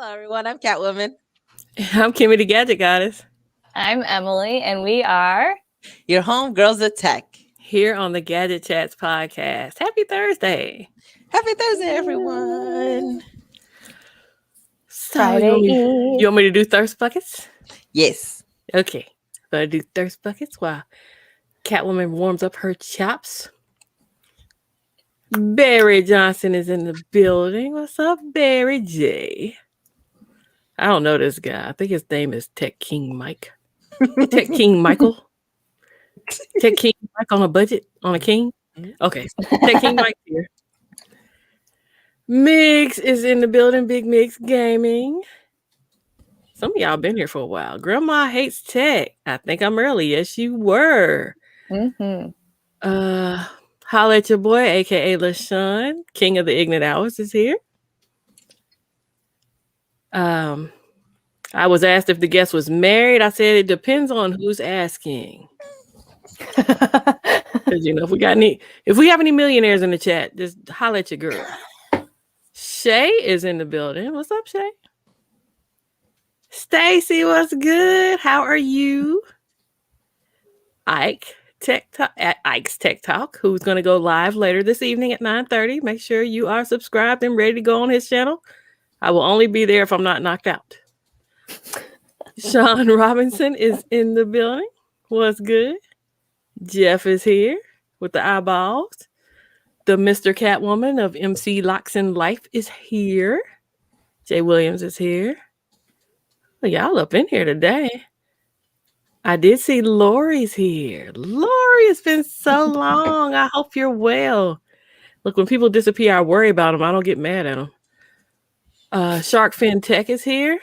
everyone. I'm Catwoman. I'm Kimmy the Gadget Goddess. I'm Emily, and we are your home girls of tech here on the Gadget Chats podcast. Happy Thursday. Happy Thursday, everyone. So you want me to do thirst buckets? Yes. Okay. Gonna do thirst buckets while Catwoman warms up her chops. Barry Johnson is in the building. What's up, Barry J? I don't know this guy. I think his name is Tech King Mike. Tech King Michael. Tech King Mike on a budget? On a king? Okay. Tech King Mike here. Mix is in the building. Big Mix Gaming. Some of y'all been here for a while. Grandma hates tech. I think I'm early. Yes, you were. Mm-hmm. Holla at your boy, aka LaShawn. King of the Ignorant Hours is here. I was asked if the guest was married. I said it depends on who's asking. Because if we have any millionaires in the chat, just holla at your girl. Shay is in the building. What's up, Shay? Stacy, what's good? How are you? Ike's Tech Talk, who's going to go live later this evening at 9:30. Make sure you are subscribed and ready to go on his channel. I will only be there if I'm not knocked out. Sean Robinson is in the building. What's good? Jeff is here with the eyeballs. The Mr. Catwoman of MC Locks in Life is here. Jay Williams is here. Well, y'all up in here today. I did see Lori's here. Lori, it's been so long. I hope you're well. Look, when people disappear, I worry about them. I don't get mad at them. Shark Fin Tech is here.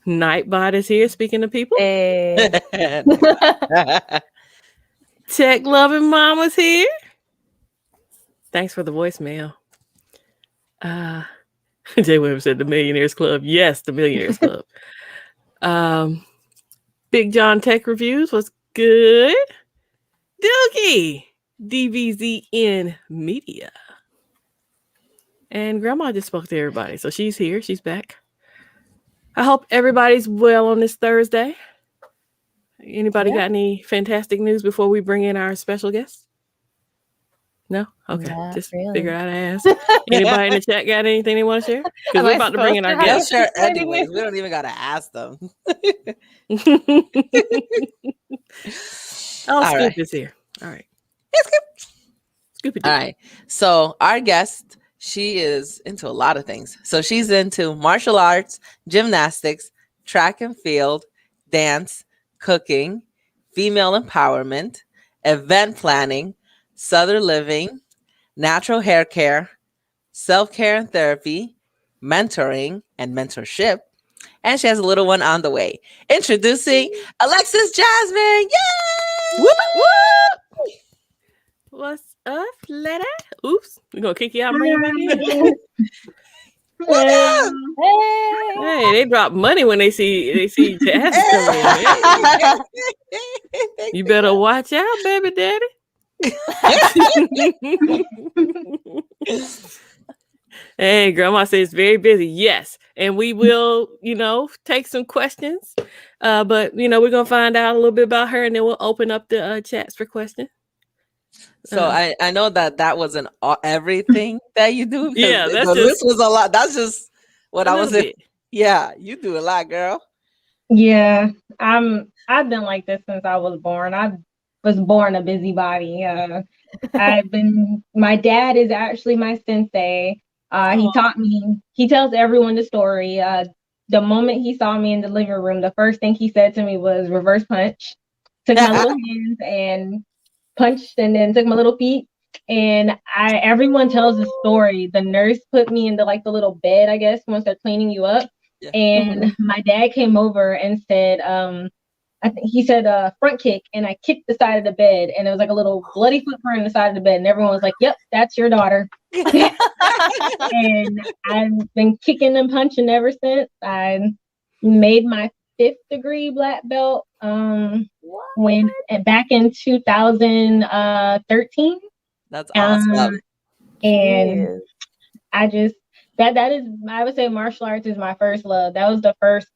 Nightbot is here, speaking to people. Hey. Tech Loving Mama's here. Thanks for the voicemail. Jay Williams said the Millionaires Club. Yes, the Millionaires Club. Big John Tech Reviews was good. Doogie, DVZN Media. And Grandma just spoke to everybody. So she's here. She's back. I hope everybody's well on this Thursday. Anybody got any fantastic news before we bring in our special guest? No? Okay. Not just really. figured out to ask. Anybody in the chat got anything they want to share? Because we're about to bring in our guest. Sure, anyways, we don't even got to ask them. Scoop is here. All right. Scoop it. All right. So our guest, she is into a lot of things. So she's into martial arts, gymnastics, track and field, dance, cooking, female empowerment, event planning, Southern living, natural hair care, self-care and therapy, mentoring and mentorship. And she has a little one on the way. Introducing Alexis Jasmine. Yay! Whoop, whoop. What's up, lady? Oops. We're going to kick you out and bring you back in. What up? Hey, they drop money when they see Jasmine coming in. You better watch out, baby daddy. Hey, Grandma says very busy. Yes, and we will, take some questions. But we're gonna find out a little bit about her, and then we'll open up the chats for questions. So I know that wasn't everything that you do. Yeah, this was a lot. That's just what I was. Yeah, you do a lot, girl. Yeah, I've been like this since I was born. I was born a busybody. My dad is actually my sensei. He taught me, he tells everyone the story. The moment he saw me in the living room, the first thing he said to me was reverse punch. Took my little hands and punched, and then took my little feet. And everyone tells the story. The nurse put me in the little bed, I guess, once they're cleaning you up. Yeah. And my dad came over and said, he said front kick, and I kicked the side of the bed, and it was like a little bloody footprint in the side of the bed, and everyone was like, "Yep, that's your daughter." And I've been kicking and punching ever since. I made my 5th degree black belt back in 2013. That's awesome. And I just That is, I would say martial arts is my first love. That was the first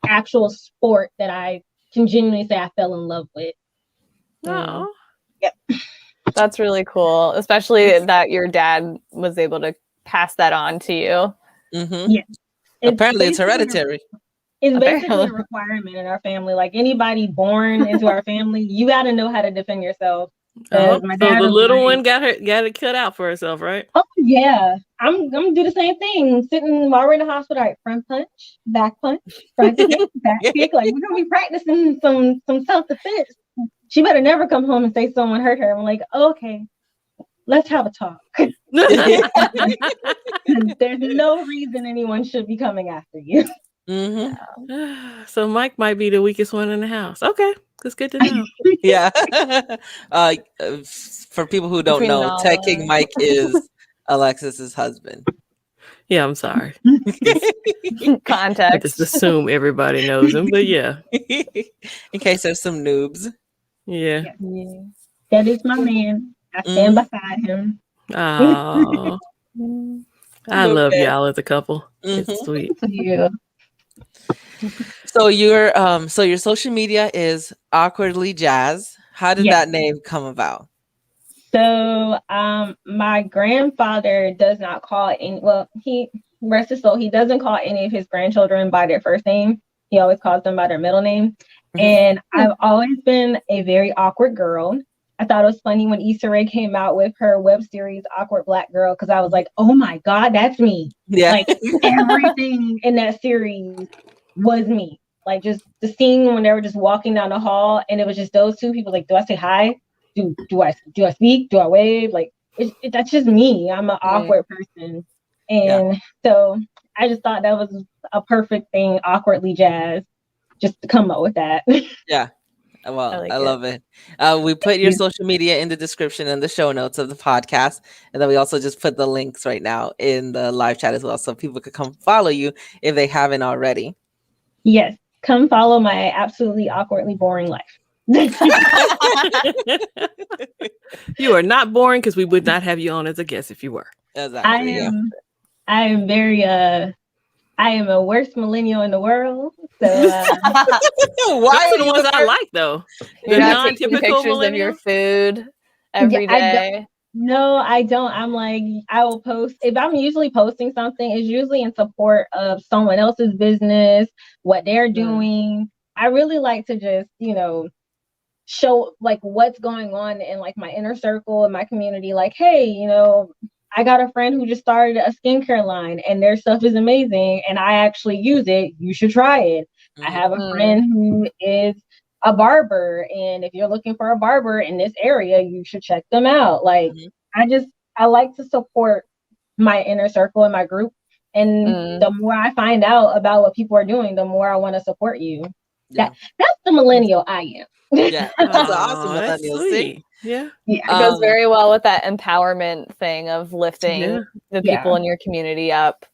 actual sport that I can genuinely say I fell in love with. Oh, Yep. That's really cool, especially that your dad was able to pass that on to you. Mm-hmm. Yeah. Apparently, it's hereditary. It's basically Apparently. a requirement in our family. Like anybody born into our family, you got to know how to defend yourself. oh, My so dad the was little like, one got it cut out for herself, right? oh yeah, I'm gonna do the same thing. Sitting while we're in the hospital, like front punch, front kick, back kick. Like we're gonna be practicing some self defense. She better never come home and say someone hurt her. I'm like, okay, let's have a talk. There's no reason anyone should be coming after you. Mm-hmm. So Mike might be the weakest one in the house. Okay, that's good to know. Yeah. For people who don't Between know, all Tech of King us. Mike is Alexis's husband. Yeah, I'm sorry. I Context. just assume everybody knows him, but yeah. In case there's some noobs. Yeah. Yeah. That is my man. I stand beside him. Oh, I love Okay. y'all as a couple. Mhm. It's sweet. Yeah. So your social media is Awkwardly Jazz. How did Yes. that name come about? So, my grandfather does not call any. Well, he rest his soul. He doesn't call any of his grandchildren by their first name. He always calls them by their middle name. Mhm. And I've always been a very awkward girl. I thought it was funny when Issa Rae came out with her web series Awkward Black Girl because I was like, oh my God, that's me. Yeah. Like everything in that series was me. Like just the scene when they were just walking down the hall and it was just those two people. Like, do I say hi? Do I speak? Do I wave? Like that's just me. I'm an awkward person, and so I just thought that was a perfect thing. Awkwardly Jazz, just to come up with that. Yeah. Well, like I it. love it. We put your social media in the description and the show notes of the podcast. And then we also just put the links right now in the live chat as well. So people could come follow you if they haven't already. Yes, come follow my absolutely awkwardly boring life. You are not boring because we would not have you on as a guest if you were. Exactly. I am very I am a worst millennial in the world. So why Those are the ones I like though. You're The not taking non-typical pictures of your millennials. food every day. No, I don't. I'm like, I will post if I'm usually posting something, it's usually in support of someone else's business, what they're doing. I really like to just, show like what's going on in like my inner circle and my community. Like, hey, I got a friend who just started a skincare line and their stuff is amazing and I actually use it. You should try it. I have a friend who is a barber, and if you're looking for a barber in this area, you should check them out. Like I like to support my inner circle and my group. And the more I find out about what people are doing, the more I want to support you. Yeah. That's the millennial I am. Yeah, that's awesome. That's sweet. Yeah. It goes very well with that empowerment thing of lifting the people in your community up.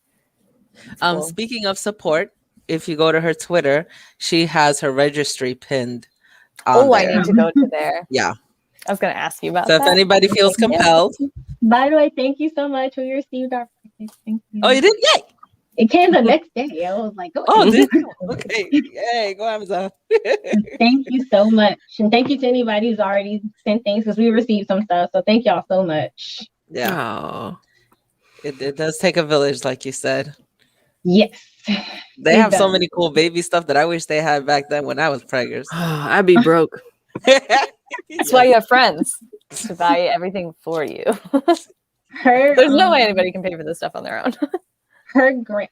Cool. Speaking of support, if you go to her Twitter, she has her registry pinned on there. I need to go to there. Yeah. I was going to ask you about that. So if anybody feels compelled. By the way, thank you so much. We received our package. Thank you. Oh, you did? Yay! It came the next day. I was like, did you? Okay. Yay, go Amazon. Thank you so much. And thank you to anybody who's already sent things because we received some stuff. So thank y'all so much. Yeah. It does take a village, like you said. Yes. They have so many cool baby stuff that I wish they had back then when I was preggers. I'd be broke. That's why you have friends to buy everything for you. There's no way anybody can pay for this stuff on their own.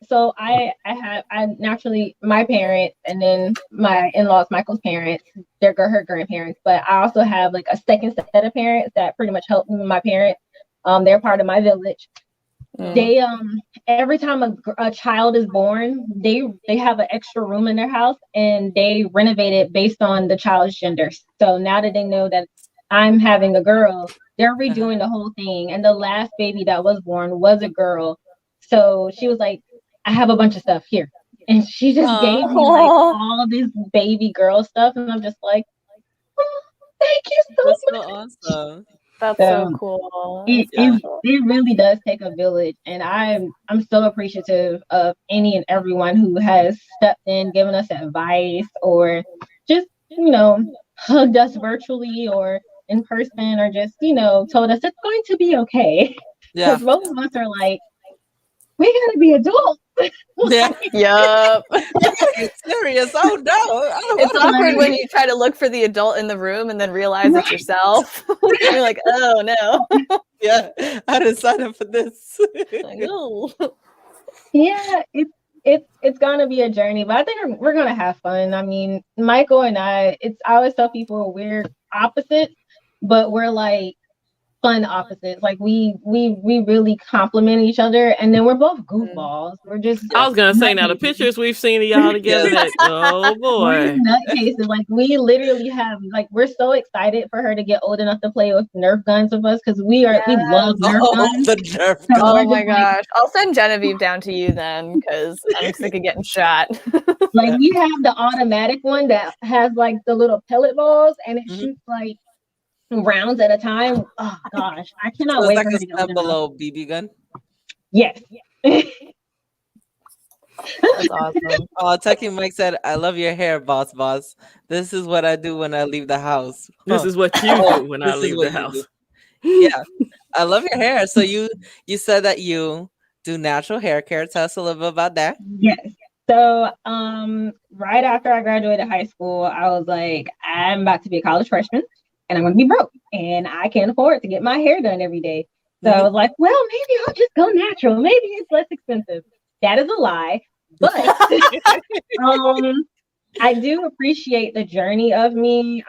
So I naturally, my parents and then my in-laws, Michael's parents, they're her grandparents, but I also have like a second set of parents that pretty much help me with my parents. They're part of my village. They every time a child is born, they have an extra room in their house and they renovate it based on the child's gender. So now that they know that I'm having a girl, they're redoing the whole thing. And the last baby that was born was a girl. So she was like, I have a bunch of stuff here. And she just gave me like all this baby girl stuff. And I'm just like, oh, thank you so much. So awesome. That's so cool. It really does take a village, and I'm so appreciative of any and everyone who has stepped in, given us advice, or just hugged us virtually or in person, or just told us it's going to be okay. Yeah. Because most of us are like, we gotta be adults. Yeah. Yup. Serious. Oh no. I don't It's wanna awkward be- when you try to look for the adult in the room and then realize it's yourself. You're like, oh no. Yeah. I didn't sign up for this. Like, oh. Yeah, it's gonna be a journey, but I think we're gonna have fun. I mean, Michael and I always tell people we're opposites, but we're like fun opposites. Like we really complement each other, and then we're both goofballs. We're just I was gonna say, now the pictures we've seen of y'all together, that oh we're boy, nutcases. Like we literally have we're so excited for her to get old enough to play with Nerf guns with us, because we love Nerf guns. The Nerf So Oh we're my just gosh. I'll send Genevieve down to you then, because I'm sick of getting shot. like we have the automatic one that has like the little pellet balls, and it shoots like rounds at a time. Oh gosh, I cannot So wait it's for like her a to get old enough. below BB gun. Yes. That's awesome. Oh, Tucky Mike said, "I love your hair, boss. This is what I do when I leave the house." this is what you Oh, do when I this is leave what the you house. do. Yeah, I love your hair. So you said that you do natural hair care. Tell us a little bit about that. Yes. So, right after I graduated high school, I was like, I'm about to be a college freshman and I'm going to be broke and I can't afford to get my hair done every day. So I was like, well, maybe I'll just go natural. Maybe it's less expensive. That is a lie. But I do appreciate the journey of me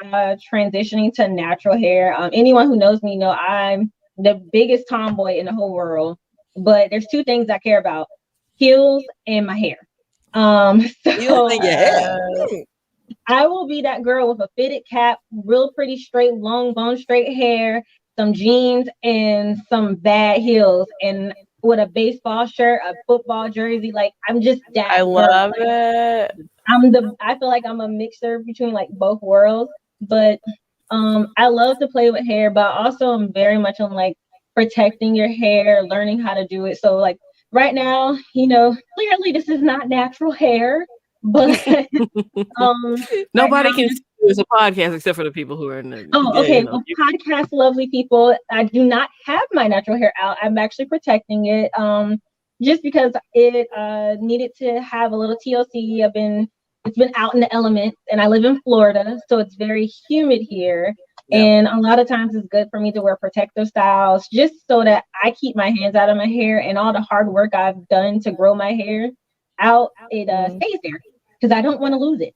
transitioning to natural hair. Anyone who knows me know I'm the biggest tomboy in the whole world. But there's two things I care about: heels and my hair. You and your hair. I will be that girl with a fitted cap, real pretty straight, long bone straight hair, some jeans, and some bad heels, and with a baseball shirt, a football jersey. Like I'm just that. I girl. love Like, it. I feel like I'm a mixer between like both worlds. But I love to play with hair, but also I'm very much on like protecting your hair, learning how to do it. So like right now, clearly this is not natural hair, but Nobody right now, can see you as a podcast except for the people who are in the. oh, okay. Well, podcast lovely people. I do not have my natural hair out. I'm actually protecting it. Just because it needed to have a little TLC. It's been out in the elements, and I live in Florida, so it's very humid here. Yep. And a lot of times it's good for me to wear protective styles just so that I keep my hands out of my hair, and all the hard work I've done to grow my hair out, it stays there because I don't want to lose it.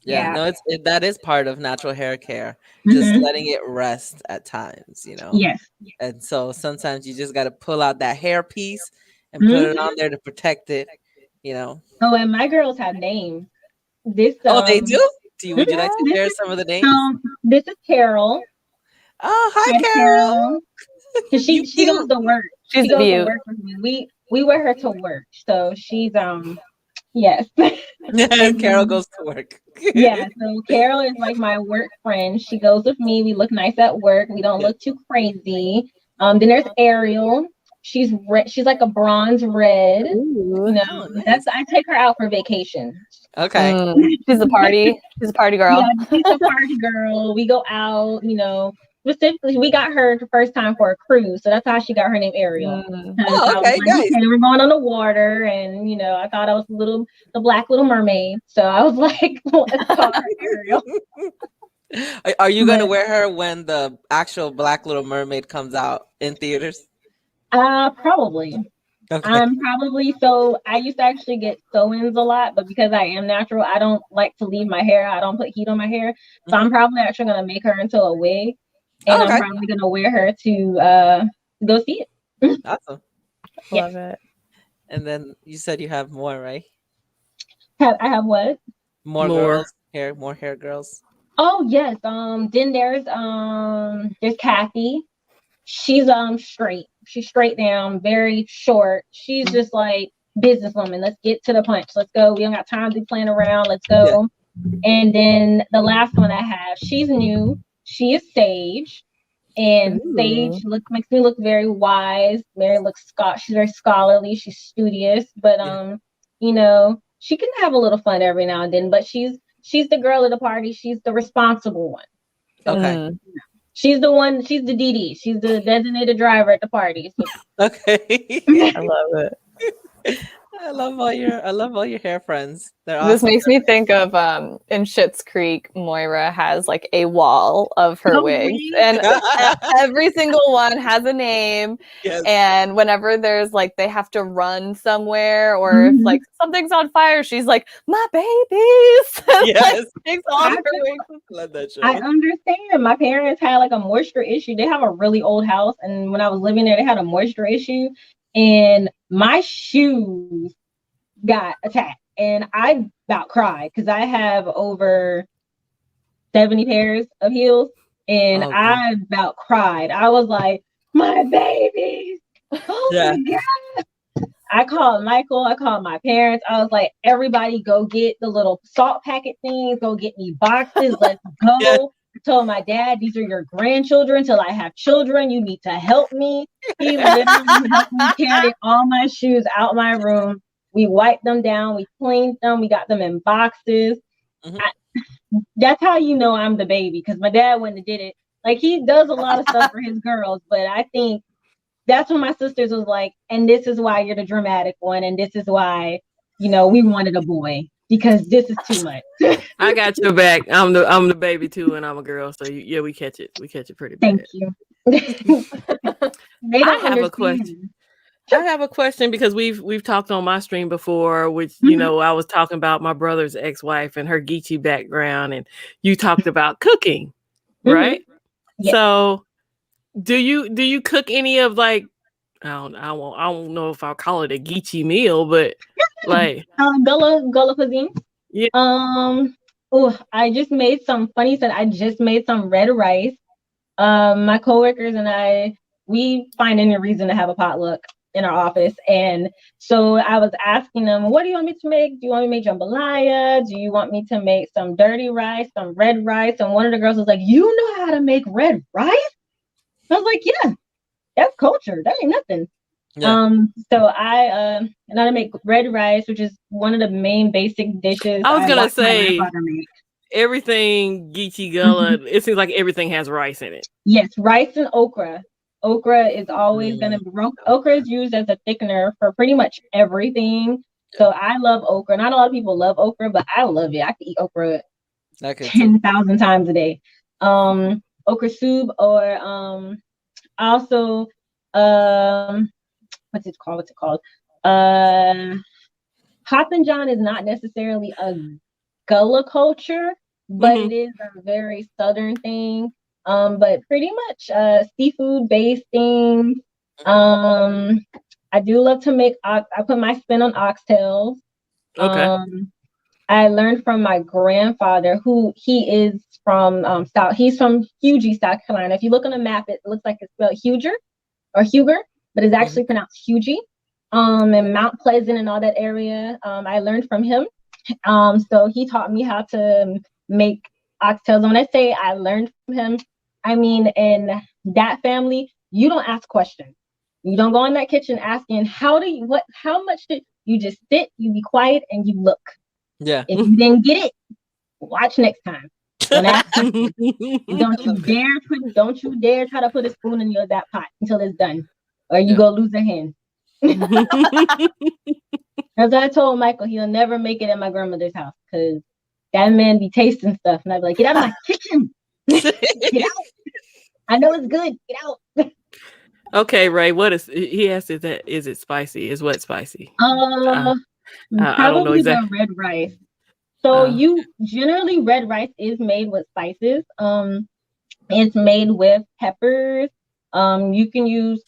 Yeah. No, that is part of natural hair care, just letting it rest at times, Yes. And so sometimes you just got to pull out that hair piece and put it on there to protect it, Oh, and my girls have names. They do? Would you like to share some of the names? This is Carol. Oh, hi, Carol. Because she goes to work. She goes to work with me. We wear her to work. So she's yes. Carol goes to work. Yeah, so Carol is like my work friend. She goes with me. We look nice at work. We don't look too crazy. Then there's Ariel. She's like a bronze red. Ooh, nice. I take her out for vacation. Okay. She's a party. She's a party girl. Yeah, she's a party girl. We go out, specifically, we got her the first time for a cruise. So that's how she got her name Ariel. Oh, okay, nice. Okay, we're going on the water, and, I thought I was the black little mermaid. So I was like, let's call her Ariel. Are you going to wear her when the actual Black Little Mermaid comes out in theaters? Probably. Okay. So I used to actually get sew-ins a lot, but because I am natural, I don't like to leave my hair. I don't put heat on my hair. So I'm probably actually going to make her into a wig, and I'm probably going to wear her to go see it. Awesome. Love it. And then you said you have more, right? I have what? More girls, more hair girls. Oh yes. Then there's Kathy. She's straight. She's straight down, very short. She's just like businesswoman. Let's get to the punch. Let's go. We don't got time to be playing around. Let's go. Yeah. And then the last one I have, she's new. She is Sage. And Ooh. Sage makes me look very wise. Mary looks she's very scholarly. She's studious, but you know, she can have a little fun every now and then. But she's the girl at the party. She's the responsible one. So, Okay. she's the one. She's the DD. She's the designated driver at the party. So. Okay. I love it. I love all your hair friends. They're This awesome. makes me think of in Schitt's Creek, Moira has like a wall of her wigs, and every single one has a name. Yes. And whenever there's like they have to run somewhere, or if like something's on fire, she's like, "My babies!" Yes. Like, takes off her wigs. Love that show. I understand. My parents had like a moisture issue. They have a really old house, and when I was living there, they had a moisture issue, and my shoes got attacked, and I about cried because I have over 70 pairs of heels, and I about cried. I was like, "My babies! Oh my God!" I called Michael. I called my parents. I was like, "Everybody, go get the little salt packet things. Go get me boxes. Let's go." Yes. I told my dad, "These are your grandchildren. Till I have children, you need to help me." He literally helped me carry all my shoes out my room. We wiped them down. We cleaned them. We got them in boxes. That's how you know I'm the baby, because my dad wouldn't have did it. Like, he does a lot of stuff for his girls, but I think that's when my sisters was like, "And this is why you're the dramatic one, and this is why, you know, we wanted a boy, because this is too much." I got your back. I'm the baby too, and I'm a girl, so yeah, we catch it pretty bad. Thank you. They don't have a question. I have a question, because we've talked on my stream before, which you know, I was talking about my brother's ex-wife and her geeky background, and you talked about cooking, right? Yes. So do you cook any of, like, I don't know if I'll call it a geeky meal, but like Gullah cuisine. Yeah. I just made some I just made some red rice. My coworkers and we find any reason to have a potluck in our office. And so I was asking them, "What do you want me to make? Do you want me to make jambalaya? Do you want me to make some dirty rice, some red rice?" And one of the girls was like, "You know how to make red rice?" I was like, "Yeah, that's culture. That ain't nothing." Yeah. So I know how to make red rice, which is one of the main basic dishes. I was gonna say, my grandfather make. Everything geeky Gullah, it seems like everything has rice in it. Yes, rice and okra. Okra is always going to be, okra is used as a thickener for pretty much everything. So I love okra. Not a lot of people love okra, but I love it. I could eat okra 10,000 times a day. Okra soup, or also what's it called? Hoppin' John is not necessarily a Gullah culture, but it is a very southern thing. But pretty much seafood based things. I do love to make I put my spin on oxtails. Okay. I learned from my grandfather, who he is from he's from Huger, South Carolina. If you look on a map, it looks like it's spelled Huger or Huger, but it's actually pronounced Huger. And Mount Pleasant and all that area. I learned from him. So he taught me how to make oxtails. And when I say I learned from him, I mean, in that family, you don't ask questions. You don't go in that kitchen asking, how much did you just sit, you be quiet, and you look. Yeah. If you didn't get it, watch next time. Don't ask questions. Don't you dare try to put a spoon in that pot until it's done, or you go lose a hand. As I told Michael, he'll never make it at my grandmother's house, because that man be tasting stuff, and I'd be like, "Get out of my kitchen! Get out! I know it's good. Get out!" Okay, Ray. He asked? Is it spicy? Is what spicy? I don't know exactly. The red rice. So generally red rice is made with spices. It's made with peppers. You can use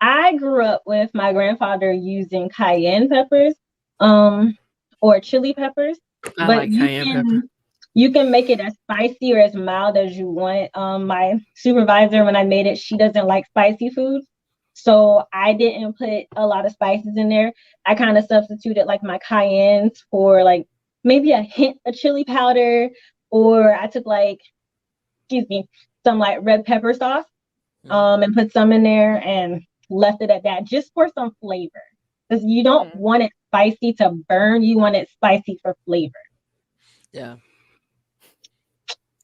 I grew up with my grandfather using cayenne peppers, or chili peppers. I like cayenne pepper. You can make it as spicy or as mild as you want. My supervisor, when I made it, she doesn't like spicy foods, so I didn't put a lot of spices in there. I kind of substituted like my cayennes for like maybe a hint of chili powder, or I took some like red pepper sauce, and put some in there and left it at that just for some flavor. Because you don't want it spicy to burn, you want it spicy for flavor. Yeah.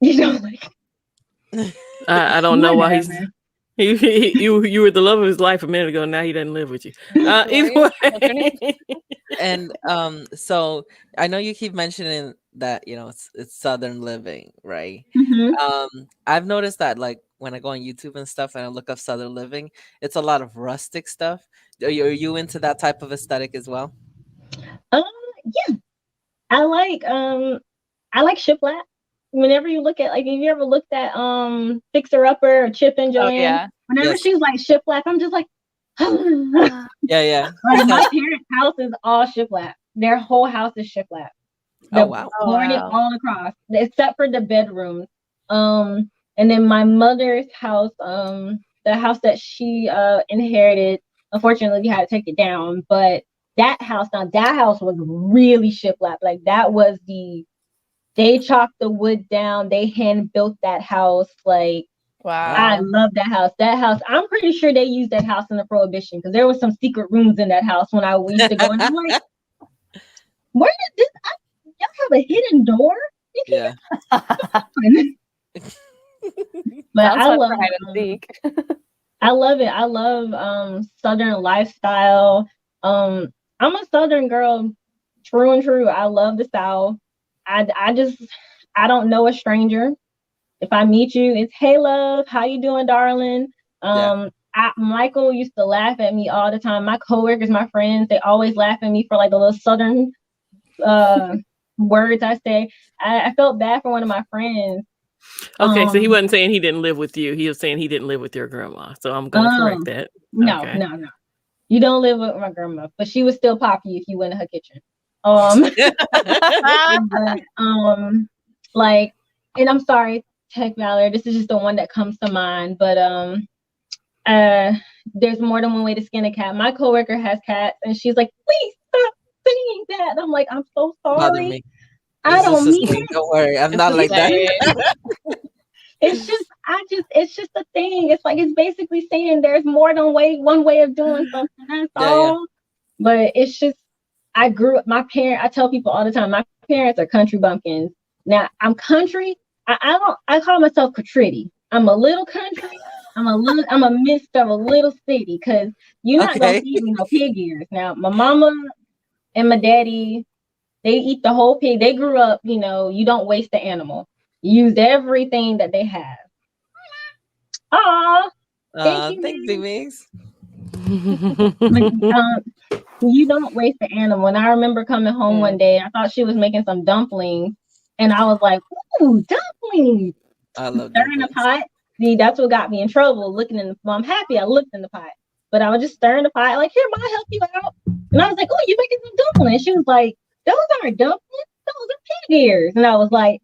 You know, like I don't know why you were the love of his life a minute ago. Now he doesn't live with you. Either way. And so I know you keep mentioning that, you know, it's Southern living, right? I've noticed that, like, when I go on YouTube and stuff and I look up Southern living, it's a lot of rustic stuff. Are you into that type of aesthetic as well? Yeah. I like shiplap. Whenever you look at, like, if you ever looked at Fixer Upper or Chip and Joanne, whenever she's like shiplap, I'm just like, yeah. Like, my parents' house is all shiplap. Their whole house is shiplap. Morning all across, except for the bedrooms. And then my mother's house, the house that she inherited, unfortunately we had to take it down, but that house was really shiplap. Like, that was they chopped the wood down, they hand built that house. Like, wow, I love that house. That house, I'm pretty sure they used that house in the Prohibition, because there was some secret rooms in that house when I used to go, and I'm like, where did this? Y'all have a hidden door? Yeah. But I love hide and seek. I love it. I love Southern lifestyle. I'm a Southern girl, true and true. I love the South. I don't know a stranger. If I meet you, it's, hey love, how you doing, darling? Michael used to laugh at me all the time. My coworkers, my friends, they always laugh at me for like the little Southern words I say. I felt bad for one of my friends. Okay, so he wasn't saying he didn't live with you. He was saying he didn't live with your grandma. So I'm going to correct that. No. You don't live with my grandma, but she was still poppy if you went in her kitchen. But, like, and I'm sorry, Tech Valor, this is just the one that comes to mind, but there's more than one way to skin a cat. My coworker has cats, and she's like, please stop saying that. And I'm like, I'm so sorry. I don't mean it. Don't worry, I'm not like that. It's just a thing. It's like, it's basically saying there's more than one way of doing something. That's all. But it's just, I tell people all the time, my parents are country bumpkins. Now, I'm country. I call myself Catritty. I'm a little country. I'm a mix of a little city, because you're not gonna feed me no pig ears. Now, my mama and my daddy, they eat the whole pig. They grew up, you know, you don't waste the animal. You use everything that they have. Thank you, Mix. You don't waste the animal. And I remember coming home one day, I thought she was making some dumplings, and I was like, ooh, dumplings. I love stirring the pot. See, that's what got me in trouble. Looking in the, I'm happy I looked in the pot, but I was just stirring the pot. Like, here, I'll help you out. And I was like, oh, you're making some dumplings. She was like, those aren't dumplings, those are pig ears. And I was like,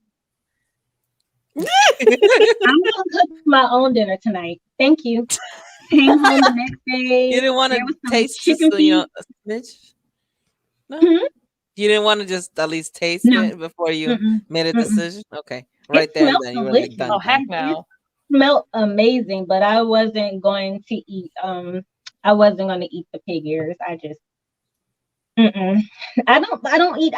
I'm gonna cook my own dinner tonight. Thank you. Came home the next day. You didn't want to taste chicken feet. A smidge? No? You didn't want to just at least taste it before you made a decision? Okay. Right there, then you were like, done. Oh, heck no. It smelled amazing, but I wasn't going to eat the pig ears. I just I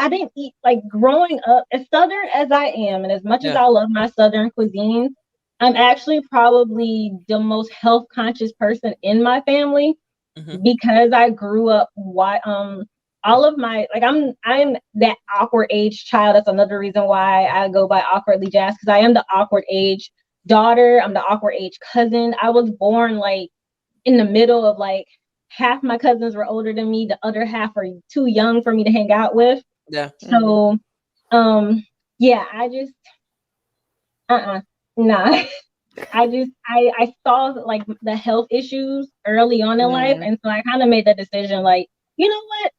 didn't eat, like, growing up, as Southern as I am, and as much as I love my Southern cuisine, I'm actually probably the most health conscious person in my family, because I grew up all of my, like, I'm that awkward age child. That's another reason why I go by Awkwardly Jazz, because I am the awkward age daughter. I'm the awkward age cousin. I was born, like, in the middle of, like, half my cousins were older than me. The other half are too young for me to hang out with. Yeah. So, I just, nah. I saw, like, the health issues early on in life. And so I kind of made that decision, like, you know what?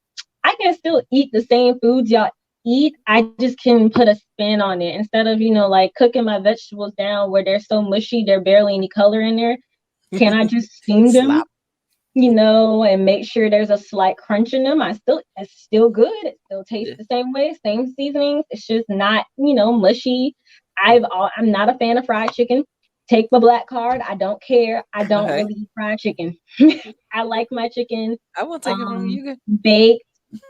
I can still eat the same foods y'all eat. I just can put a spin on it. Instead of, like, cooking my vegetables down where they're so mushy, there's barely any color in there. Can I just steam them? And make sure there's a slight crunch in them. It's still good. It still tastes the same way, same seasonings. It's just not, mushy. I'm not a fan of fried chicken. take the black card. I don't care. I don't Okay. really eat fried chicken. I like my chicken I won't take it from you. baked,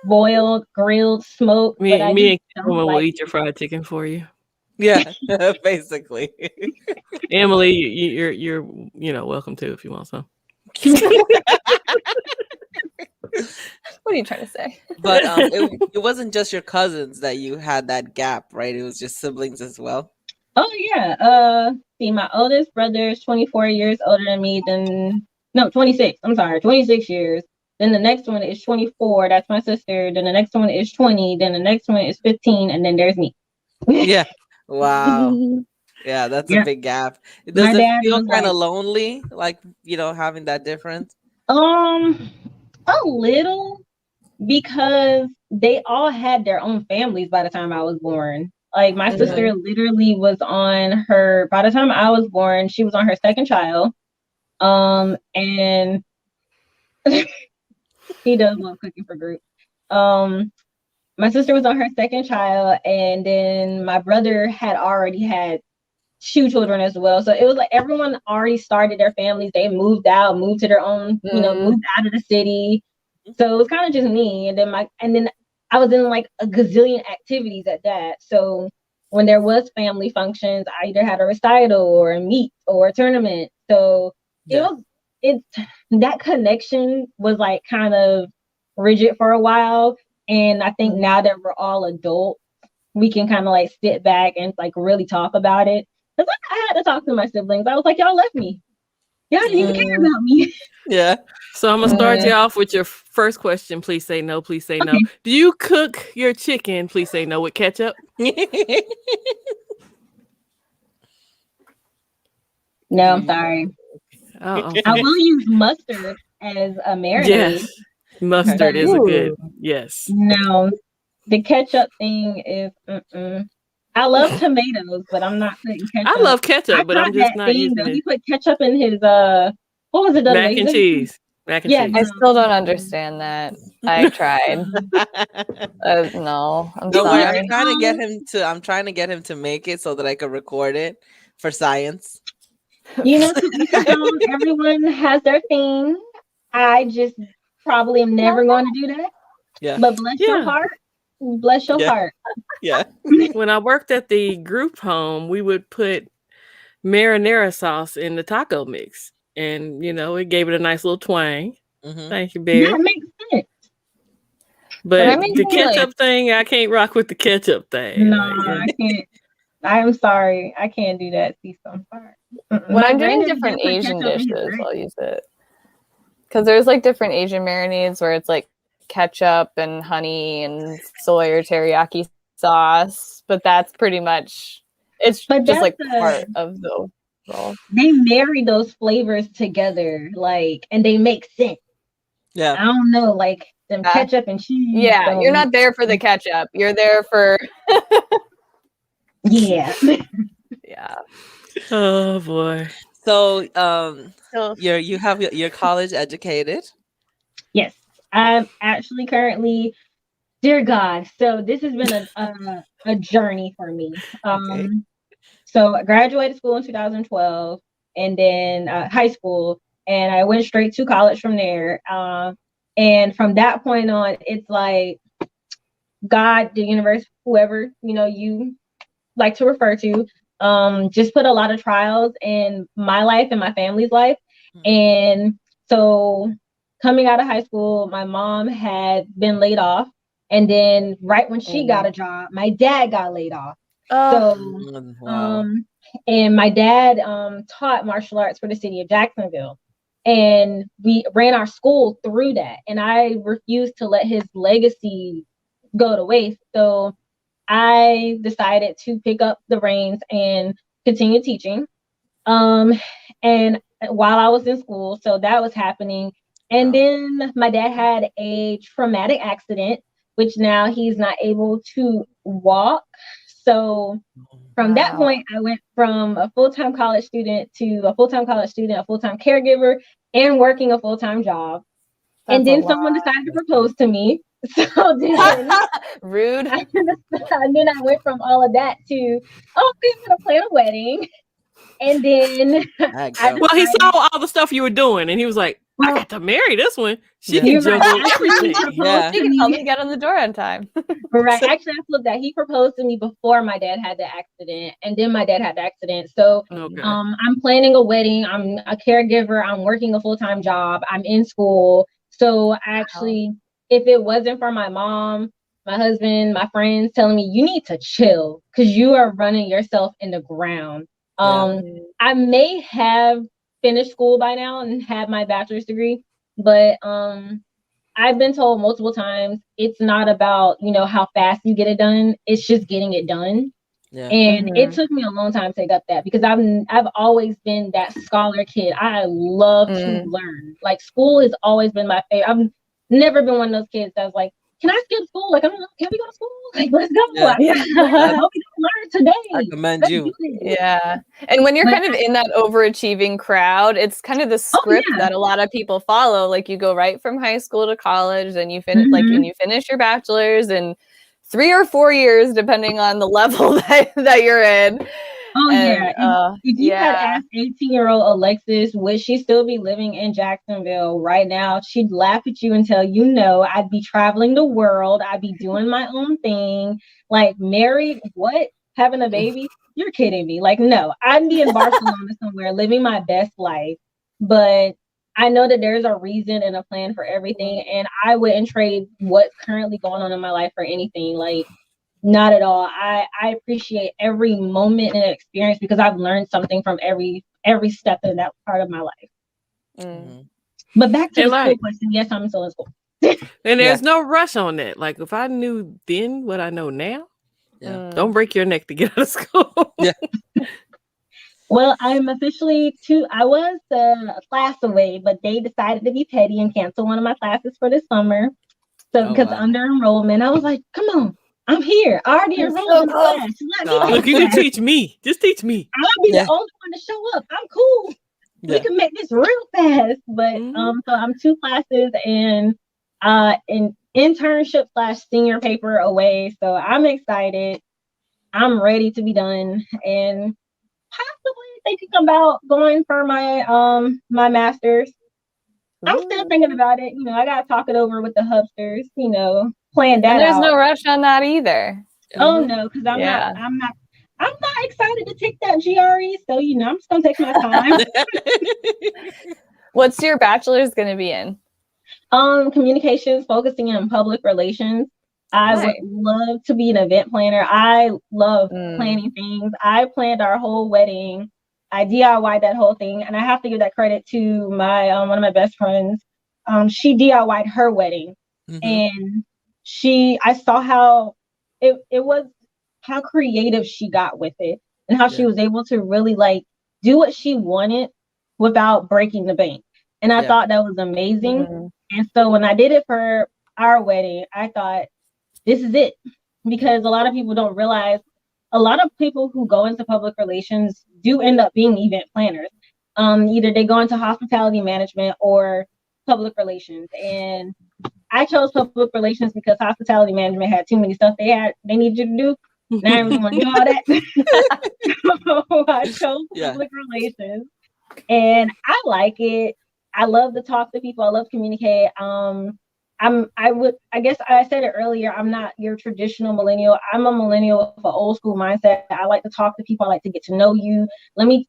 boiled, grilled, smoked, but I Me just and don't Emily will like eat your fried chicken for you. Yeah, basically. Emily, you're welcome to if you want some. What are you trying to say? But it wasn't just your cousins that you had that gap, right? It was just siblings as well. Oh yeah. See, my oldest brother is 24 years older than me. Then no, 26. I'm sorry, 26 years. Then the next one is 24. That's my sister. Then the next one is 20. Then the next one is 15. And then there's me. Yeah. Wow. Yeah, that's a Yeah. big gap. Does My it dad feel was kind like, of lonely, like, having that difference? a little, because they all had their own families by the time I was born. Like my sister literally was on her, by the time I was born, she was on her second child. And he does love cooking for group. My sister was on her second child, and then my brother had already had 2 children as well. So it was like everyone already started their families. They moved out, moved to their own, moved out of the city. So it was kind of just me. And then I was in like a gazillion activities at that. So when there was family functions, I either had a recital or a meet or a tournament. So that connection was like kind of rigid for a while. And I think now that we're all adults, we can kind of like sit back and like really talk about it. Cause I had to talk to my siblings. I was like, y'all left me. Y'all didn't even care about me. Yeah. So I'm gonna start you off with your first question. Please say no. Please say no. Do you cook your chicken? Please say no with ketchup. No, I'm sorry. I will use mustard as a marinade. Yes, mustard is a good. Yes. No, the ketchup thing is. I love tomatoes, but I'm not putting ketchup. I love ketchup, but I'm just not using it. He put ketchup in his what was it? Mac and cheese. Mac and cheese. I still don't understand that. I tried. No, I'm sorry. I'm trying to get him to make it so that I could record it for science. Everyone has their thing. I just probably am never going to do that. Yeah. But bless your heart. Bless your heart. Yeah. When I worked at the group home, we would put marinara sauce in the taco mix. And, it gave it a nice little twang. Thank you, Bear. That makes sense. But the ketchup thing, I can't rock with the ketchup thing. No, I can't. I'm sorry. I can't do that. See, so I'm sorry. When I'm doing different Asian dishes, I'll use it. Because there's like different Asian marinades where it's like ketchup and honey and soy or teriyaki sauce. But that's pretty much, it's just like part of the role. They marry those flavors together, like, and they make sense. Yeah. I don't know, like them ketchup and cheese. Yeah, you're not there for the ketchup. You're there for yeah. Yeah. Oh boy. So you're college educated? Yes. I'm actually currently, dear God. So this has been a journey for me. So I graduated school in 2012 and then high school, and I went straight to college from there. And from that point on, it's like God, the universe, whoever, you like to refer to, just put a lot of trials in my life and my family's life. And so coming out of high school, my mom had been laid off. And then right when she got a job, my dad got laid off. And my dad taught martial arts for the city of Jacksonville. And we ran our school through that. And I refused to let his legacy go to waste. So I decided to pick up the reins and continue teaching. And while I was in school, so that was happening. And then my dad had a traumatic accident, which now he's not able to walk. So from that point, I went from a full-time college student to a full-time college student, a full-time caregiver, and working a full-time job. And then someone decided to propose to me. So then rude. And then I went from all of that to, we're gonna plan a wedding. And then That I girl. Well, he decided, saw all the stuff you were doing, and he was like, "I well, got to marry this one. She Yeah. can you're right. juggle Actually, he everything." proposed Yeah. She to can help me me. get on the door on time. Right. Actually, I flipped that. He proposed to me before my dad had the accident, and then my dad had the accident. So, Okay. I'm planning a wedding. I'm a caregiver. I'm working a full-time job. I'm in school. So, actually, if it wasn't for my mom, my husband, my friends telling me you need to chill because you are running yourself in the ground. Yeah. I may have finished school by now and had my bachelor's degree, but I've been told multiple times it's not about, how fast you get it done. It's just getting it done. Yeah. And it took me a long time to take up that because I've always been that scholar kid. I love to learn. Like school has always been my favorite. I've never been one of those kids that's like, can I skip school? Like, I don't know, can we go to school? Like, let's go. Yeah. I That- hope we don't learn today. I commend Let's you. do this. Yeah. And when you're But kind of in that overachieving crowd, it's kind of the script yeah. that a lot of people follow. Like you go right from high school to college and you finish Mhm. you finish your bachelor's in 3 or 4 years, depending on the level that you're in. Oh And yeah. If you had yeah. asked 18-year-old Alexis, would she still be living in Jacksonville right now? She'd laugh at you and tell you no. I'd be traveling the world. I'd be doing my own thing. Like married, what? Having a baby? You're kidding me. Like, no, I'd be in Barcelona somewhere living my best life. But I know that there's a reason and a plan for everything. And I wouldn't trade what's currently going on in my life for anything. Like, not at all. I appreciate every moment and experience because I've learned something from every step in that part of my life. Mhm. But back to And the school like, question. Yes, I'm still in school. and there's Yeah. no rush on that. Like, if I knew then what I know now, Yeah. don't break your neck to get out of school. Yeah. Well, I'm officially I was a class away, but they decided to be petty and cancel one of my classes for this summer. So Oh, because wow. under enrollment, I was like, come on, I'm here. I already You're enrolled so in the close. class. Let Aw. me Look, take you the can class. teach me. Just teach me. I'll be Yeah. the only one to show up. I'm cool. We Yeah. can make this real fast. But Mhm. so I'm 2 classes and an internship / senior paper away. So I'm excited. I'm ready to be done and possibly thinking about going for my master's. I'm still thinking about it. I gotta talk it over with the hubsters, plan And that there's out. no rush on that either. Oh Mhm. no, because I'm Yeah. not excited to take that GRE. So I'm just gonna take my time. What's your bachelor's going to be in? Communications, focusing on public relations. I would Nice. love to be an event planner. I love Mm. planning things. I planned our whole wedding. I DIY'd that whole thing, and I have to give that credit to my one of my best friends. She DIY'd her wedding, Mhm. and I saw how it was, how creative she got with it, and how she Yeah. was able to really like do what she wanted without breaking the bank. And I Yeah. thought that was amazing. Mhm. And so when I did it for our wedding, I thought, this is it. Because a lot of people don't realize a lot of people who go into public relations do end up being event planners. Either they go into hospitality management or public relations. And I chose public relations because hospitality management had too many stuff they needed you to do. And I didn't really want to do all that. So I chose Yeah. public relations. And I like it. I love to talk to people. I love to communicate. I guess I said it earlier, I'm not your traditional millennial. I'm a millennial with an old school mindset. I like to talk to people. I like to get to know you. Let me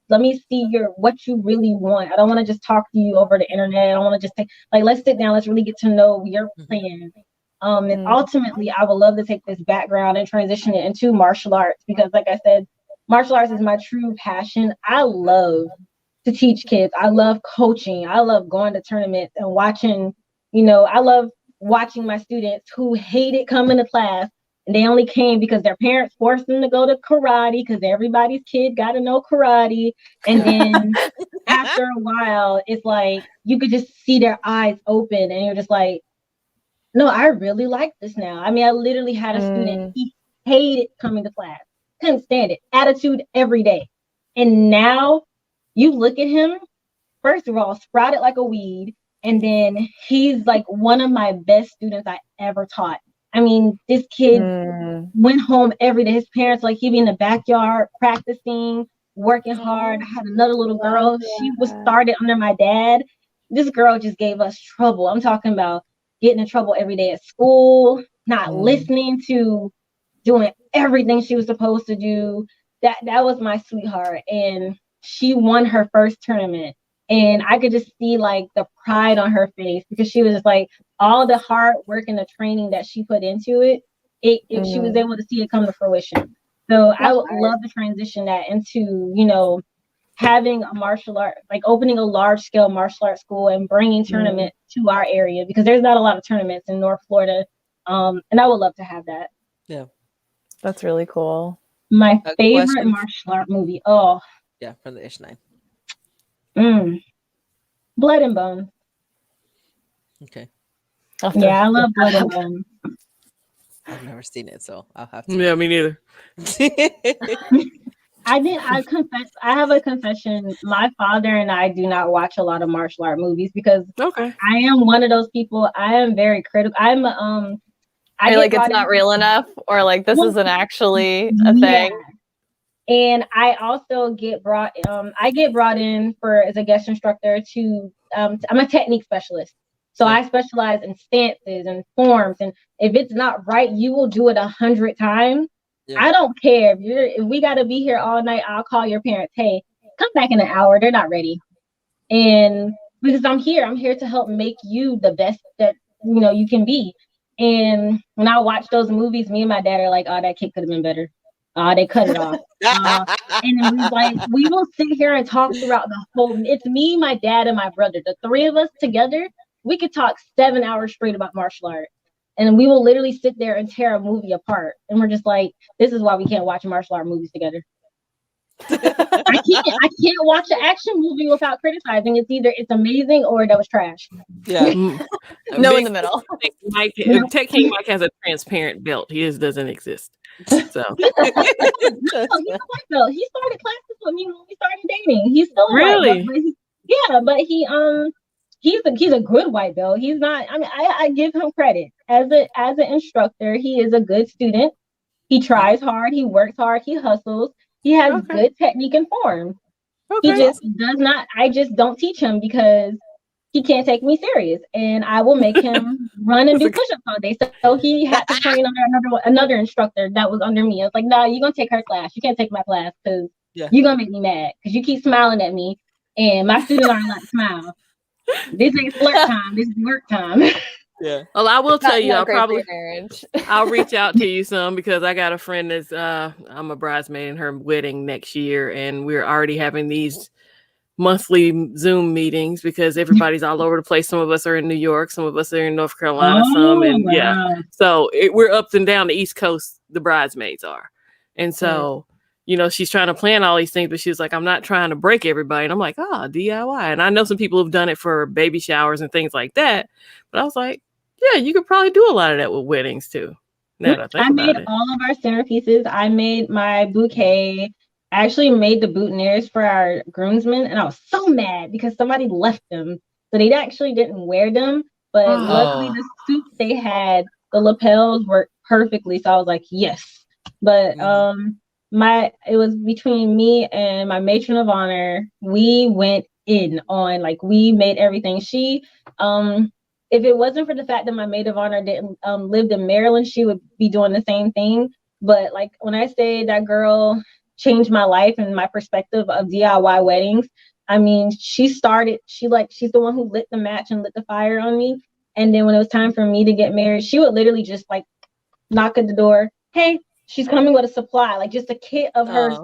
see what you really want. I don't want to just talk to you over the internet. I don't want to just let's sit down. Let's really get to know your plan. And ultimately, I would love to take this background and transition it into martial arts because, like I said, martial arts is my true passion. I love to teach kids. I love coaching. I love going to tournaments and watching, I love watching my students who hated coming to class and they only came because their parents forced them to go to karate because everybody's kid got to know karate. And then after a while, it's like you could just see their eyes open and you're just like, no, I really like this now. I mean, I literally had a student, he hated coming to class, couldn't stand it, attitude every day. And now you look at him, first of all, sprouted like a weed. And then he's like one of my best students I ever taught. I mean, this kid went home every day. His parents, like, he'd be in the backyard practicing. working hard. I had another little girl. She was started under my dad. This girl just gave us trouble. I'm talking about getting in trouble every day at school, not listening to, doing everything she was supposed to do. That was my sweetheart. And she won her first tournament. And I could just see like the pride on her face because she was just like all the hard work and the training that she put into it. She was able to see it come to fruition. So I would love to transition that into, having a martial art, like opening a large scale martial arts school and bringing tournaments to our area because there's not a lot of tournaments in North Florida. And I would love to have that. Yeah. That's really cool. My favorite martial art movie. Oh. Yeah, from the Ish 9. Blood and Bone. Okay. Yeah, I love Blood and Bone. I've never seen it, so I'll have to. Yeah, me neither. I confess. I have a confession. My father and I do not watch a lot of martial art movies because I am one of those people. I am very critical. I'm Are you like it's not real enough, or like this isn't actually a thing? And I also get brought. I get brought in as a guest instructor to. I'm a technique specialist, so I specialize in stances and forms. And if it's not right, you will do it 100 times. Yeah. I don't care if we got to be here all night. I'll call your parents. Hey, come back in an hour. They're not ready. And because I'm here to help make you the best that you can be. And when I watch those movies, me and my dad are like, "Oh, that kick could have been better. They cut it off." And we will sit here and talk throughout the whole. It's me, my dad, and my brother. The three of us together, we could talk 7 hours straight about martial arts. And we will literally sit there and tear a movie apart. And we're just like, this is why we can't watch martial art movies together. I can't watch an action movie without criticizing. It's either it's amazing or that was trash. Yeah. No in the middle. Tech King Mike has a transparent belt. He just doesn't exist. So no, he's a white belt. He started classes with me when we started dating. He's still really? But he's a good white belt. He's not. I mean, I give him credit as an instructor. He is a good student. He tries hard. He works hard. He hustles. He has good technique and form. He just does not. I just don't teach him because he can't take me serious, and I will make him run and do push-ups all day. So he had to train under another instructor that was under me. I was like, "No, you're gonna take her class. You can't take my class because you're gonna make me mad because you keep smiling at me, and my students aren't allowed to smile. This ain't flirt time. This is work time." Yeah. Well, I will tell you, I'll reach out to you some because I got a friend that's I'm a bridesmaid in her wedding next year, and we're already having these monthly Zoom meetings because everybody's all over the place. Some of us are in New York, some of us are in North Carolina, So we're up and down the East Coast. The bridesmaids are, and so. She's trying to plan all these things, but she's like, I'm not trying to break everybody. And I'm like, DIY. And I know some people have done it for baby showers and things like that. But I was like, yeah, you could probably do a lot of that with weddings too. I made all of our centerpieces. I made my bouquet. I actually made the boutonnieres for our groomsmen. And I was so mad because somebody left them. So they actually didn't wear them. But luckily the suit they had, the lapels worked perfectly. So I was like, yes. But it was between me and my matron of honor. We went in on we made everything. She if it wasn't for the fact that my maid of honor didn't lived in Maryland, she would be doing the same thing. But when I say that girl changed my life and my perspective of DIY weddings, I mean she's the one who lit the match and lit the fire on me. And then when it was time for me to get married, she would literally just knock at the door. Hey, she's coming with a supply, just a kit of her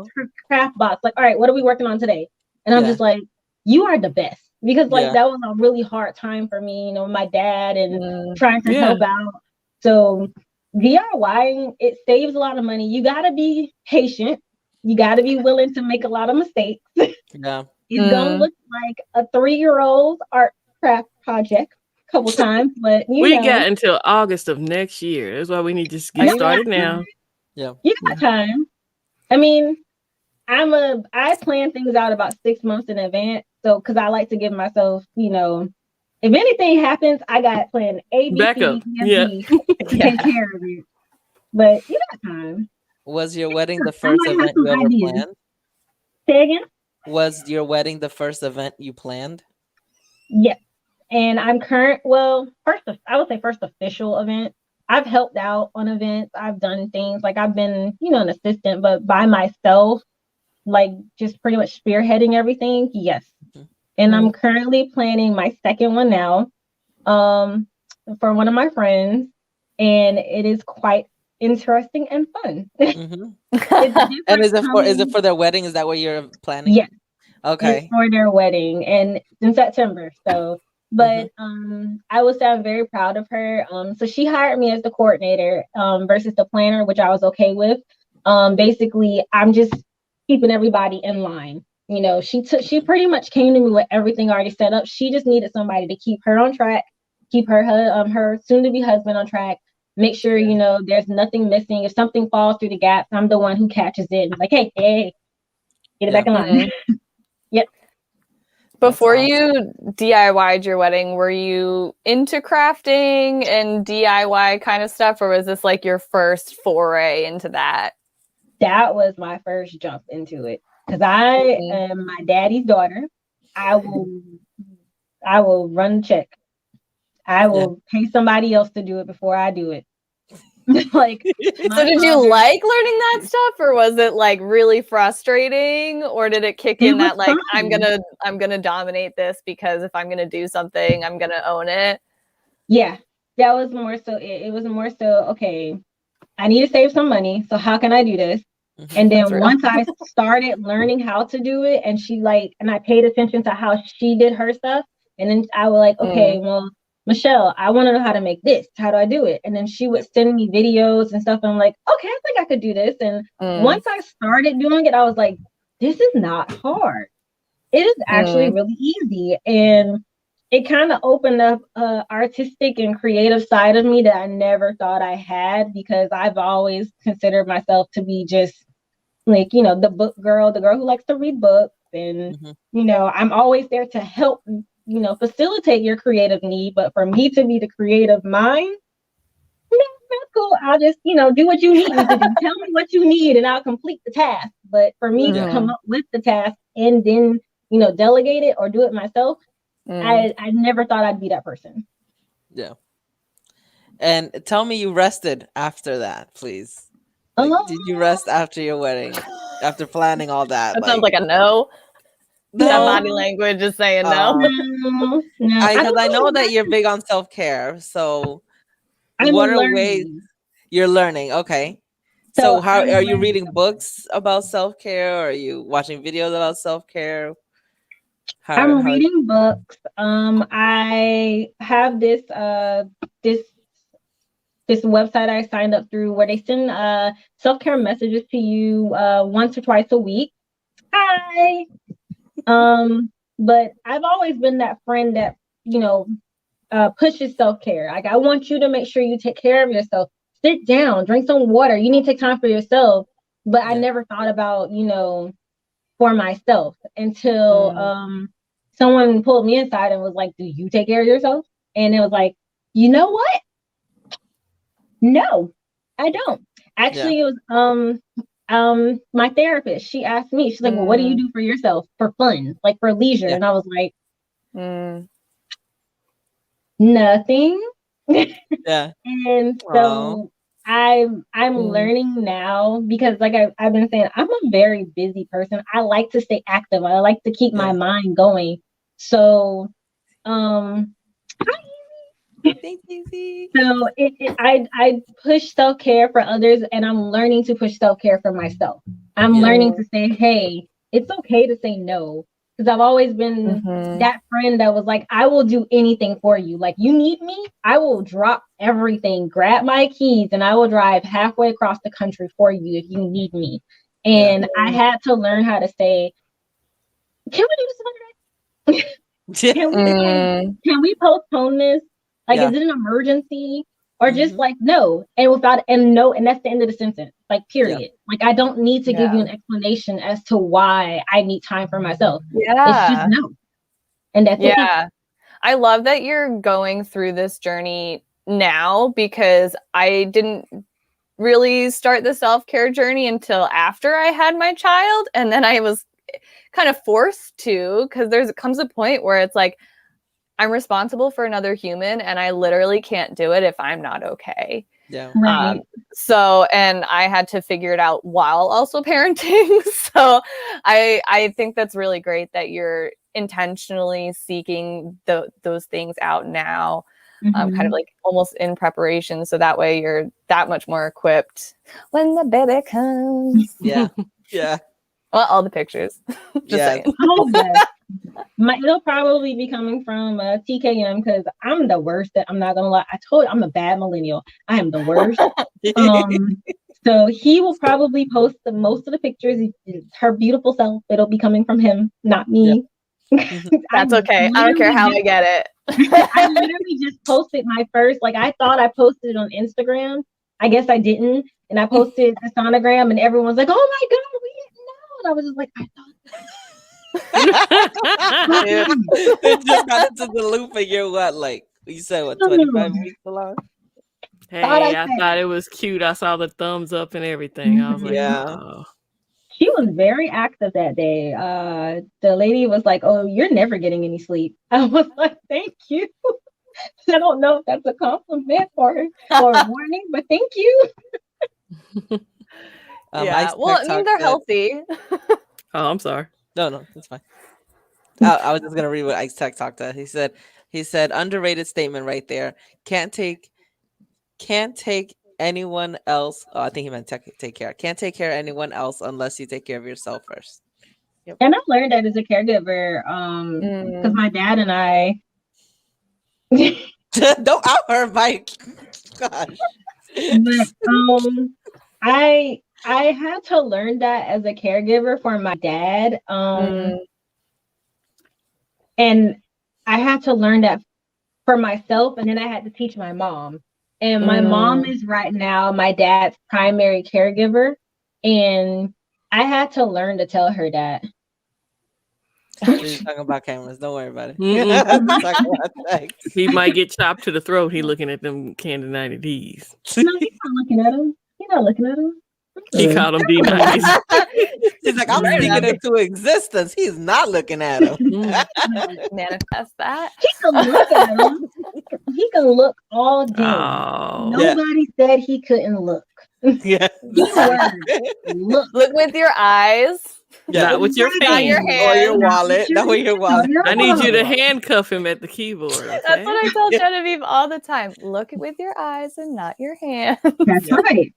craft box. All right, what are we working on today? And I'm just like, you are the best. Because that was a really hard time for me, my dad and trying to help out. So DIYing, it saves a lot of money. You got to be patient. You got to be willing to make a lot of mistakes. Yeah. It's going to look like a 3-year-old art craft project a couple times, but we got until August of next year. That's why we need to just get started now. Yeah, you got time. I mean, I plan things out about 6 months in advance. So, because I like to give myself, if anything happens, I got plan A, B, C, D, to take care of it. But you got time. Was your wedding the first event you ever planned? Say again? Was your wedding the first event you planned? Yes. And I'm I would say first official event. I've helped out on events. I've done things like I've been, an assistant, but by myself, like just pretty much spearheading everything. Yes. Mhm. And I'm currently planning my second one now, for one of my friends, and it is quite interesting and fun. Mhm. It's And different is it coming. for their wedding? Is that what you're planning? Yes, it's Okay. for their wedding, and it's in September. So, Mhm. but I would say I'm very proud of her. So she hired me as the coordinator, versus the planner, which I was okay with. Basically, I'm just keeping everybody in line. She pretty much came to me with everything already set up. She just needed somebody to keep her on track, keep her soon to be husband on track. Make sure there's nothing missing. If something falls through the gaps, I'm the one who catches it. And like, hey, get it Yeah. back in line. Yep. That's Before awesome. you DIY'd your wedding, were you into crafting and DIY kind of stuff, or was this like your first foray into that? That was my first jump into it because I am my daddy's daughter. I will, I will run the check. I will pay somebody else to do it before I do it. Like So my did you father, like learning that stuff, or was it like really frustrating, or did it kick it in was that like fun. I'm gonna dominate this because if I'm gonna do something, I'm gonna own it? Yeah, that was more so. It was more so. Okay, I need to save some money. So how can I do this? Mhm. And That's then real. once I started learning how to do it, and I paid attention to how she did her stuff, and then I was like, okay, well, Michelle, I want to know how to make this. How do I do it? And then she would Yep. send me videos and stuff. And I'm like, okay, I think I could do this. And once I started doing it, I was like, this is not hard. It is actually really easy. And it kind of opened up a artistic and creative side of me that I never thought I had, because I've always considered myself to be just like, the book girl, the girl who likes to read books. And, Mhm. I'm always there to help, facilitate your creative need. But for me to be the creative mind, no, that's cool. I'll just, do what you need me to do. Tell me what you need and I'll complete the task. But for me to Yeah. come up with the task and then, delegate it or do it myself, I never thought I'd be that person. Yeah. And tell me you rested after that, please. Like, Oh, did you rest after your wedding? After planning all that? That sounds Like, like a no. That no. body language is saying no. no, I I because don't I know really that you're rest. big on self-care. So I'm what are ways learning. you're learning? Okay. So So how I'm are you learning. reading books about self-care, or are you watching videos about self-care? I'm How reading books. I have this this website I signed up through where they send self-care messages to you once or twice a week. Hi. But I've always been that friend that, you know, pushes self-care. Like, I want you to make sure you take care of yourself. Sit down, drink some water. You need to take time for yourself. But I yeah. never thought about, for myself until someone pulled me inside and was like, "Do you take care of yourself?" And it was like, you know what? No, I don't. Yeah. Actually, it was my therapist. She asked me, she's like, "Well, what do you do for yourself for fun, like for leisure?" Yeah. And I was like, nothing. Yeah. And Oh. so I'm learning now, because like I've been saying, I'm a very busy person. I like to stay active. I like to keep my Yeah. mind going. So um Thanks, Easy. so I push self-care for others, and I'm learning to push self-care for myself. I'm Yeah. learning to say, hey, it's okay to say no. Because I've always been that friend that was like, I will do anything for you. Like, you need me, I will drop everything, grab my keys, and I will drive halfway across the country for you if you need me. Yeah. And I had to learn how to say, can we do this another day? Yeah. Can we postpone this? Like, Yeah. is it an emergency? Or just Mhm. like no, and that's the end of the sentence. Like, Yeah. period. Like, I don't need to give you an explanation as to why I need time for myself. It's just Yeah. no. And that's it. Yeah. I love that you're going through this journey now, because I didn't really start the self-care journey until after I had my child. And then kind of forced to, because comes a point where it's like, I'm responsible for another human and I literally can't do it if I'm not okay. Yeah. Right. So, and I had to figure it out while also parenting. So I think that's really great that you're intentionally seeking those things out now, kind of like almost in preparation. So that way you're that much more equipped when the baby comes. Yeah. Yeah. Well, all the pictures. Just saying. Oh, yes. It'll probably be coming from TKM because I'm the worst. I'm not gonna lie. I told you I'm a bad millennial. I am the worst. So he will probably post most of the pictures. Her beautiful self. It'll be coming from him, not me. That's okay. I don't care how I get it. I literally just posted my first. Like I thought I posted it on Instagram. I guess I didn't, and I posted a sonogram, and everyone's like, "Oh my god, we didn't know!" And I was just like, "I thought." It just got into the loop and you're what, like you said, what, 25 weeks along? Hey, I thought it was cute. I saw the thumbs up and everything. I was like, oh. She was very active that day. The lady was like, "Oh, you're never getting any sleep." I was like, "Thank you." I don't know if that's a compliment or a warning, but thank you. Yeah, well, I mean, they're healthy. Oh, I'm sorry. No, that's fine. I was just gonna read what Ike's Tech talked to. He said underrated statement right there. Can't take anyone else. Oh, I think he meant take care. Can't take care of anyone else unless you take care of yourself first. Yep. And I learned that as a caregiver, because my dad and I don't out her, Mike. Gosh. But I had to learn that as a caregiver for my dad. And I had to learn that for myself, and then I had to teach my mom. And my mom is right now my dad's primary caregiver, and I had to learn to tell her that. He's talking about cameras. Don't worry about it. He might get chopped to the throat. He looking at them Candy 90Ds. No, he's not looking at him. He's not looking at him. He called them D90s. He's like, I'm speaking into existence. He's not looking at him. Manifest that. He can look at him. He can look all day. Oh, Nobody said he couldn't look. Yeah. Look with your eyes. Yeah. Not with your feet. Not your hand. Or your wallet. Not with your wallet. I need you to handcuff him at the keyboard. Okay? That's what I tell Genevieve all the time. Look with your eyes and not your hands. That's right.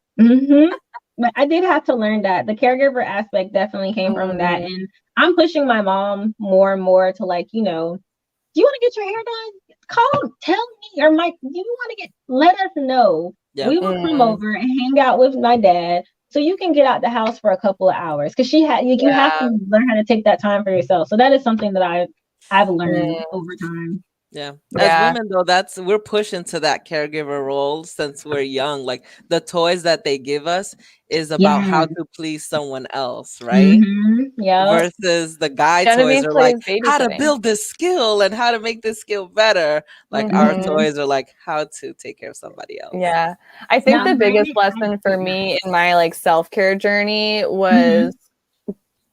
But I did have to learn that. The caregiver aspect definitely came from that. And I'm pushing my mom more and more to like, do you want to get your hair done? Tell me. Or Mike, do you want to let us know. Yeah. We will come over and hang out with my dad so you can get out the house for a couple of hours. Because you have to learn how to take that time for yourself. So that is something that I've learned over time. Yeah. As women though, we're pushing to that caregiver role since we're young. Like the toys that they give us is about how to please someone else, right? Yeah. Versus the guy toys are like how to build this skill and how to make this skill better. Like our toys are like how to take care of somebody else. Yeah. I think the biggest lesson for me in my like self-care journey was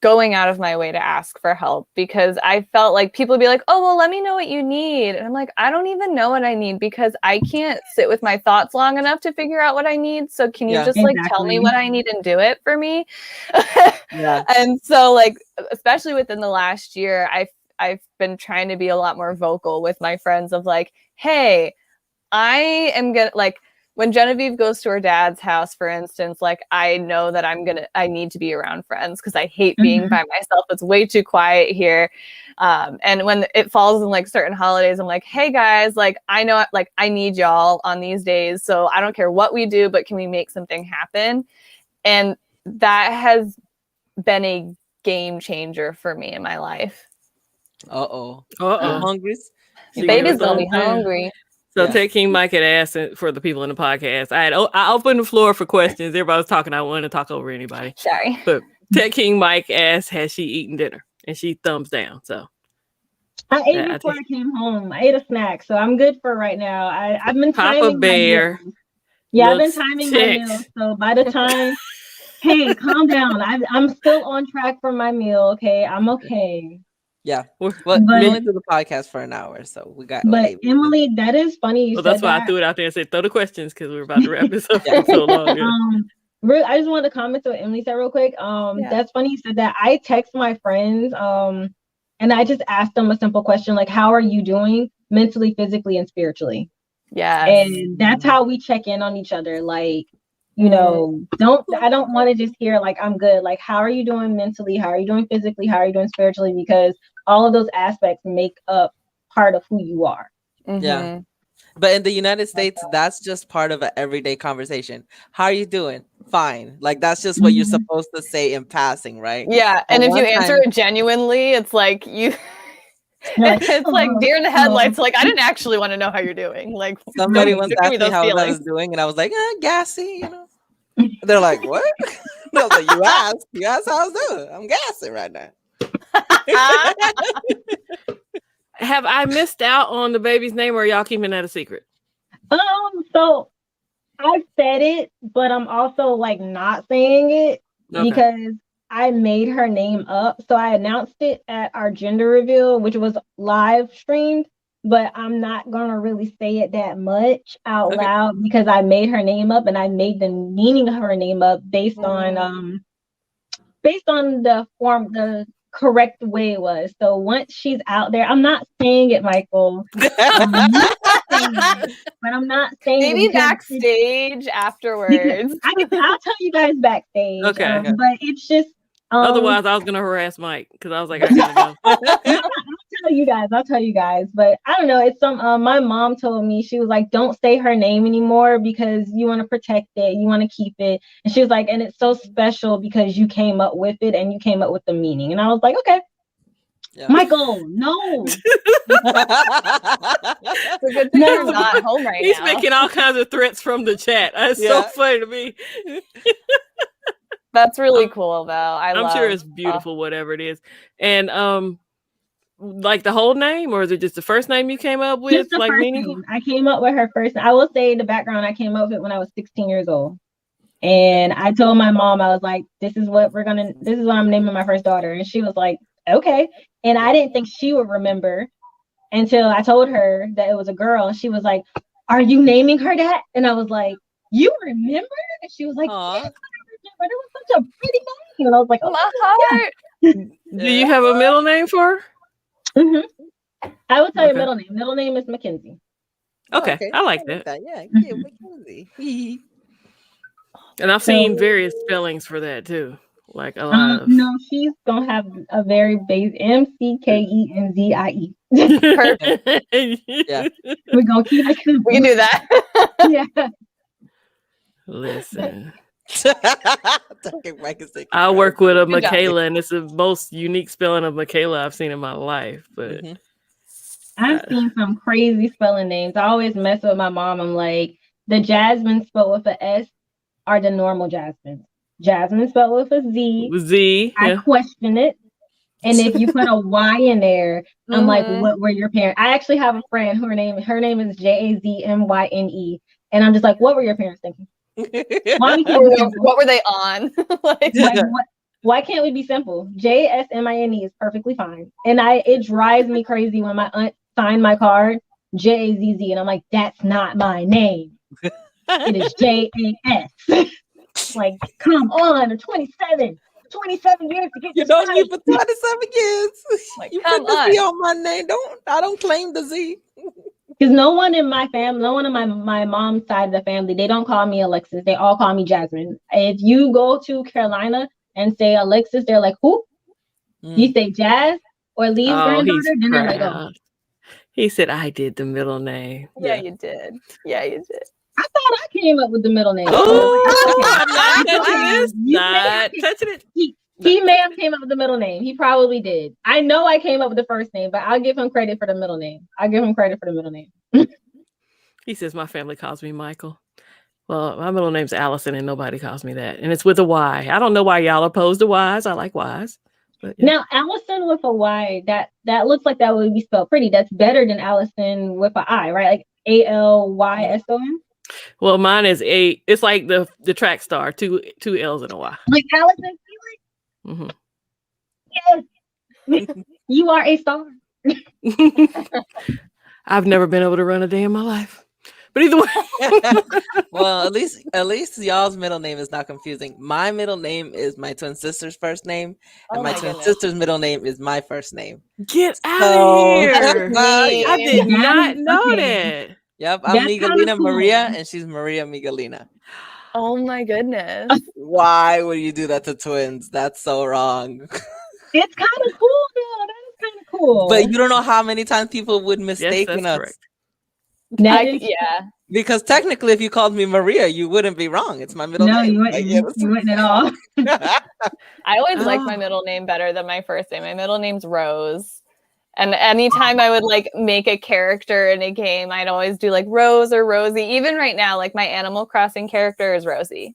going out of my way to ask for help, because I felt like people would be like, "Oh, well, let me know what you need." And I'm like, I don't even know what I need because I can't sit with my thoughts long enough to figure out what I need. So can you just like tell me what I need and do it for me? And so like, especially within the last year, I've been trying to be a lot more vocal with my friends of like, hey, I am gonna like, when Genevieve goes to her dad's house, for instance, like I know that I need to be around friends because I hate being by myself. It's way too quiet here. And when it falls in like certain holidays, I'm like, hey guys, like I know like I need y'all on these days. So I don't care what we do, but can we make something happen? And that has been a game changer for me in my life. Hungry? Baby's gonna be hungry. So Tech King Mike had asked for the people in the podcast. I opened the floor for questions. Everybody was talking. I wanted to talk over anybody. Sorry. But Tech King Mike asked, has she eaten dinner? And she thumbs down. So I ate before I came home. I ate a snack. So I'm good for right now. I've been timing Papa Bear. I've been timing my meals. So by the time Hey, calm down. I'm still on track for my meal. Okay, I'm okay. Yeah. Well, Well, we But only do the podcast for an hour, so we got but 8 minutes. Emily, that is funny you said that's why I that. threw it out there and said, throw the questions because we're about to wrap this up Yeah. for so long. Yeah. I just wanted to comment to what Emily said real quick. Yeah. That's funny you said that. I text my friends, and I just asked them a simple question like, "How are you doing mentally, physically, and spiritually?" Yes. And that's how we check in on each other. Like, you know, I don't want to just hear like I'm good. Like, how are you doing mentally? How are you doing physically? How are you doing spiritually? Because all of those aspects make up part of who you are. Yeah. But in the United States, that's just part of an everyday conversation. How are you doing? Fine. Like that's just what you're supposed to say in passing, right? Yeah, But and if you one answer time- it genuinely, it's like you. Like, It's like deer in the headlights. Like I didn't actually want to know how you're doing. Like somebody don't once give asked me me those how I feelings. was doing, and I was like, gassy, you know. They're like, what? And I was like, you asked how I was doing. I'm gassing right now. Have I missed out on the baby's name, or are y'all keeping that a secret? So I said it, but I'm also like not saying it because I made her name up. So I announced it at our gender reveal, which was live streamed, but I'm not gonna really say it that much out loud because I made her name up and I made the meaning of her name up based on the correct way it was. So once she's out there, I'm not saying it, Michael. I'm not saying it, but I'm not saying Maybe it backstage afterwards. I'll tell you guys backstage. Okay. But it's just Otherwise, I was gonna harass Mike because I was like, I gotta go. I'll tell you guys. But I don't know. It's some. My mom told me, she was like, "Don't say her name anymore because you want to protect it, you want to keep it." And she was like, "And it's so special because you came up with it and you came up with the meaning." And I was like, "Okay." Yeah. Michael, no. It's a good thing you're not home right He's now. He's making all kinds of threats from the chat. It's so funny to me. That's really cool, though. I'm sure it's beautiful, whatever it is. And like the whole name, or is it just the first name you came up with? Just the like first meaningful? name. I came up with her first. I will say in the background, I came up with it when I was 16 years old. And I told my mom, I was like, this is what I'm naming my first daughter. And she was like, okay. And I didn't think she would remember until I told her that it was a girl. And she was like, are you naming her that? And I was like, you remember? And she was like, yes, I remember. It was such a pretty name. And I was like, oh, my heart. Do you have a middle name for her? Mm-hmm. I will tell you middle name. Middle name is Mackenzie. Okay. I like that. Yeah, Mackenzie. And I've seen various spellings for that too. Like a lot of. No, she's gonna have a very basic McKenzie. Perfect. Yeah. We're gonna keep it simple. We can do that. Yeah. Listen. I work with a Michaela, and it's the most unique spelling of Michaela I've seen in my life. But I've seen some crazy spelling names. I always mess with my mom. I'm like, the Jasmine spelled with an S are the normal Jasmine. Jasmine spelled with a Z. I question it. And if you put a Y in there, I'm like, what were your parents? I actually have a friend her name is Jazmyne. And I'm just like, what were your parents thinking? What were they on? Why can't we be simple? Jasmine is perfectly fine. And it drives me crazy when my aunt signed my card Jazz, and I'm like, that's not my name. It is JAS. Like, come on, 27 years to get you don't need for 27 years. Like, you put the Z on my name. I don't claim the Z. Because no one in my family, no one in my mom's side of the family, they don't call me Alexis. They all call me Jasmine. If you go to Carolina and say Alexis, they're like, who? You say Jazz or Lee's granddaughter, then they're like, oh. He said, I did the middle name. Yeah, you did. I thought I came up with the middle name. I'm not touching this. Not touching it. He may have came up with the middle name. He probably did. I know I came up with the first name, but I'll give him credit for the middle name. He says, my family calls me Michael. Well, my middle name's Allison, and nobody calls me that. And it's with a Y. I don't know why y'all are opposed to Ys. I like Ys. But yeah. Now, Allison with a Y, that looks like that would be spelled pretty. That's better than Allison with an I, right? Like ALYSON. Well, mine is A. It's like the track star, two L's and a Y. Like Alex and Mm-hmm. Felix. Yes. You are a star. I've never been able to run a day in my life. But either way. Well, at least y'all's middle name is not confusing. My middle name is my twin sister's first name, and my twin sister's middle name is my first name. Get out of here! I I did not know that. Yep, I'm Miguelina Maria, and she's Maria Miguelina. Oh my goodness! Why would you do that to twins? That's so wrong. It's kind of cool, though. That is kind of cool. But you don't know how many times people would mistaken us. Correct. Yeah. Because technically, if you called me Maria, you wouldn't be wrong. It's my middle name. You wouldn't at all. I always like my middle name better than my first name. My middle name's Rose. And anytime I would like make a character in a game, I'd always do like Rose or Rosie. Even right now, like my Animal Crossing character is Rosie.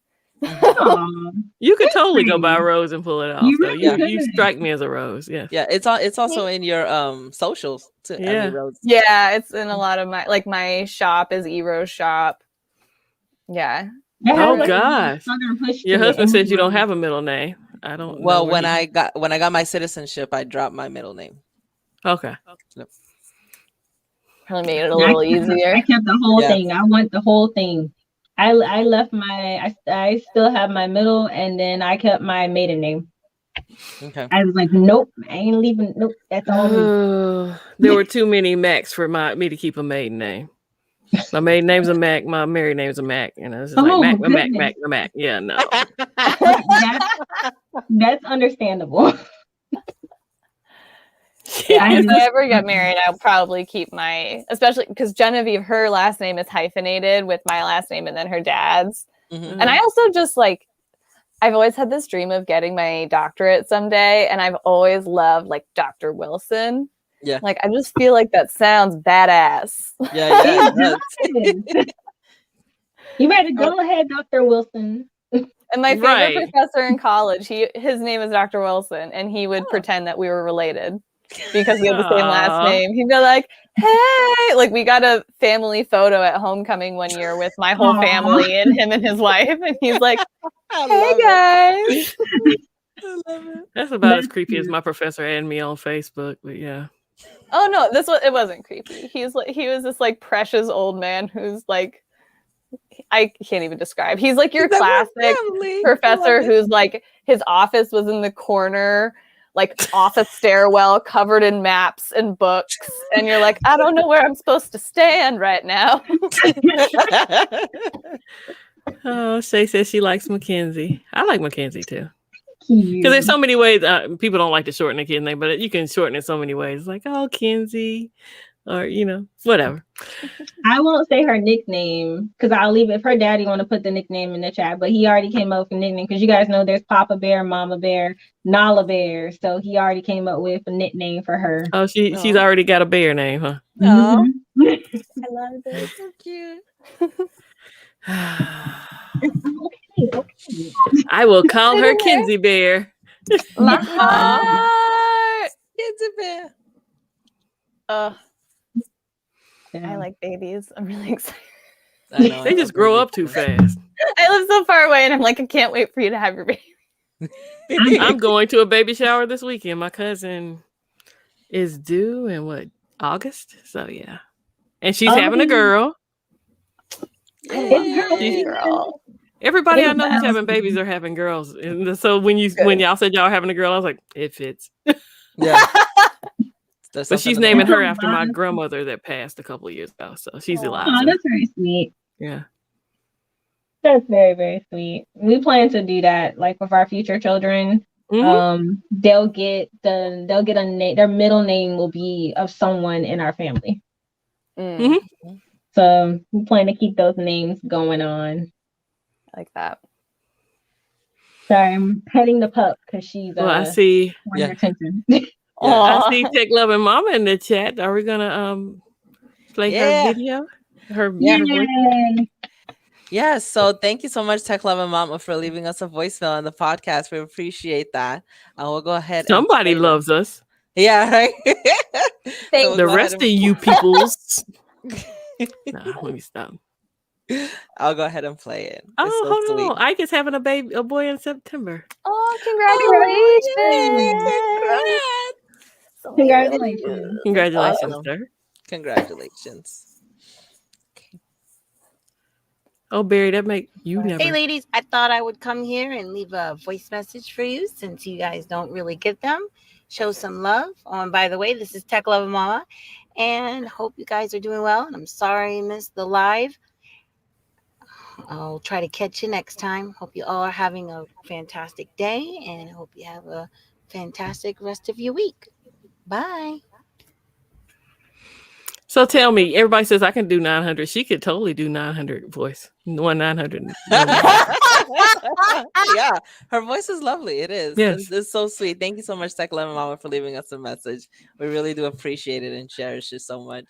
You could totally go by Rose and pull it off. You strike me as a Rose. Yes. Yeah, it's also in your socials too. Yeah. Rose. Yeah, it's in a lot of my shop is Ero's shop. Yeah. Oh gosh. Your husband said you don't have a middle name. I don't Well, when I got my citizenship, I dropped my middle name. Okay. Yep. Probably made it a little easier. I kept the whole thing. I want the whole thing. I left I still have my middle, and then I kept my maiden name. Okay. I was like, nope, I ain't leaving. Nope, that's all. There were too many Macs for me to keep a maiden name. My maiden name's a Mac. My married name's a Mac, and I was just like Mac. Yeah, no. That's understandable. If I ever get married, I'll probably keep especially because Genevieve, her last name is hyphenated with my last name and then her dad's. Mm-hmm. And I also just I've always had this dream of getting my doctorate someday, and I've always loved Dr. Wilson. Yeah. I just feel like that sounds badass. Yeah. You better go ahead, Dr. Wilson. And my favorite professor in college, his name is Dr. Wilson, and he would pretend that we were related. Because we have the same last name. He'd be like, hey, we got a family photo at homecoming one year with my whole family and him and his wife. And he's like, hey guys. I love it. That's about as creepy as my professor added me on Facebook, but yeah. Oh no, it wasn't creepy. He was this precious old man who's I can't even describe. He's your classic professor who's his office was in the corner, off a stairwell covered in maps and books, and you're I don't know where I'm supposed to stand right now. Oh, Shay says she likes Mackenzie. I like Mackenzie too. Because there's so many ways. People don't like to shorten a kid name, but you can shorten it so many ways. Kenzie, or whatever. I won't say her nickname because I'll leave it. If her daddy want to put the nickname in the chat, but he already came up with a nickname because you guys know there's Papa Bear, Mama Bear, Nala Bear. So he already came up with a nickname for her. Oh, she's already got a bear name, huh? No, I love it. So cute. Okay. I will call her Kinsey Bear. My heart, Kinsey Bear. I like babies. I'm really excited. They just grow up too fast. I live so far away, and I'm I can't wait for you to have your baby. I'm going to a baby shower this weekend. My cousin is due in August? So yeah. And she's having a girl. Girl. Everybody I know who's having babies are having girls. And so when y'all said y'all having a girl, I was like, it fits. Yeah. But she's naming her after my grandmother that passed a couple of years ago. So she's alive. Oh, that's very sweet. Yeah. That's very, very sweet. We plan to do that, with our future children. Mm-hmm. They'll get a name. Their middle name will be of someone in our family. Mm-hmm. So we plan to keep those names going on. I like that. Sorry, I'm petting the pup because she's. I see. Yeah. Attention. I see Tech Loving Mama in the chat. Are we gonna play her video? Yes. So thank you so much, Tech Loving Mama, for leaving us a voicemail on the podcast. We appreciate that. We'll go ahead. Somebody loves us. Yeah, right. The rest of you peoples. Let me stop. I'll go ahead and play it. Oh, It's so hold sweet. on. Ike is having a boy in September. Oh, Oh, congratulations! Congratulations. Congratulations, awesome. sir. Congratulations. Oh, Barry, that make you never. Hey, ladies, I thought I would come here and leave a voice message for you since you guys don't really get them. Show some love. Oh, and by the way, this is Tech Love Mama, and hope you guys are doing well. And I'm sorry I missed the live. I'll try to catch you next time. Hope you all are having a fantastic day, and hope you have a fantastic rest of your week. Bye. So tell me, everybody says I can do 900. She could totally do 900 voice. 900. Yeah, her voice is lovely. It is. Yes. It's so sweet. Thank you so much, Tech Lemon Mama, for leaving us a message. We really do appreciate it and cherish it so much.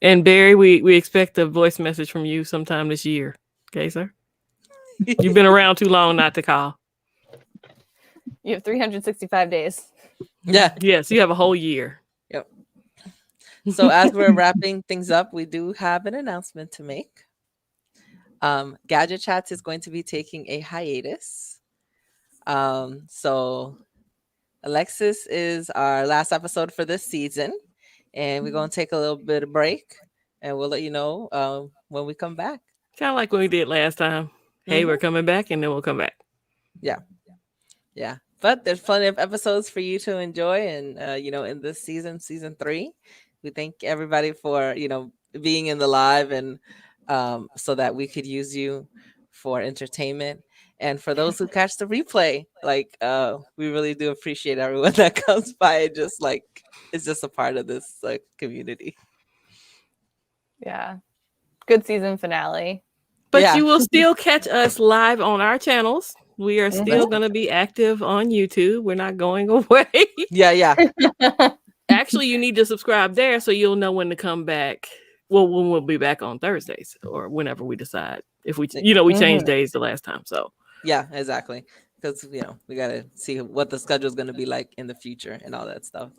And Barry, we expect a voice message from you sometime this year. Okay, sir? You've been around too long not to call. You have 365 days. Yeah. Yes, you have a whole year. Yep. So as we're wrapping things up, we do have an announcement to make. Gadget Chats is going to be taking a hiatus. So Alexis is our last episode for this season, and we're going to take a little bit of break, and we'll let you know when we come back. Kind of like when we did last time. Hey, we're coming back, and then we'll come back. Yeah. But there's plenty of episodes for you to enjoy, and in this season 3, we thank everybody for being in the live, and so that we could use you for entertainment. And for those who catch the replay, we really do appreciate everyone that comes by and just it's just a part of this community. Yeah. Good season finale. But you will still catch us live on our channels. We are still going to be active on YouTube. We're not going away. Yeah. Actually, you need to subscribe there so you'll know when to come back. Well, when we'll be back on Thursdays or whenever we decide. If we changed days the last time. So yeah, exactly. Because we got to see what the schedule is going to be like in the future and all that stuff.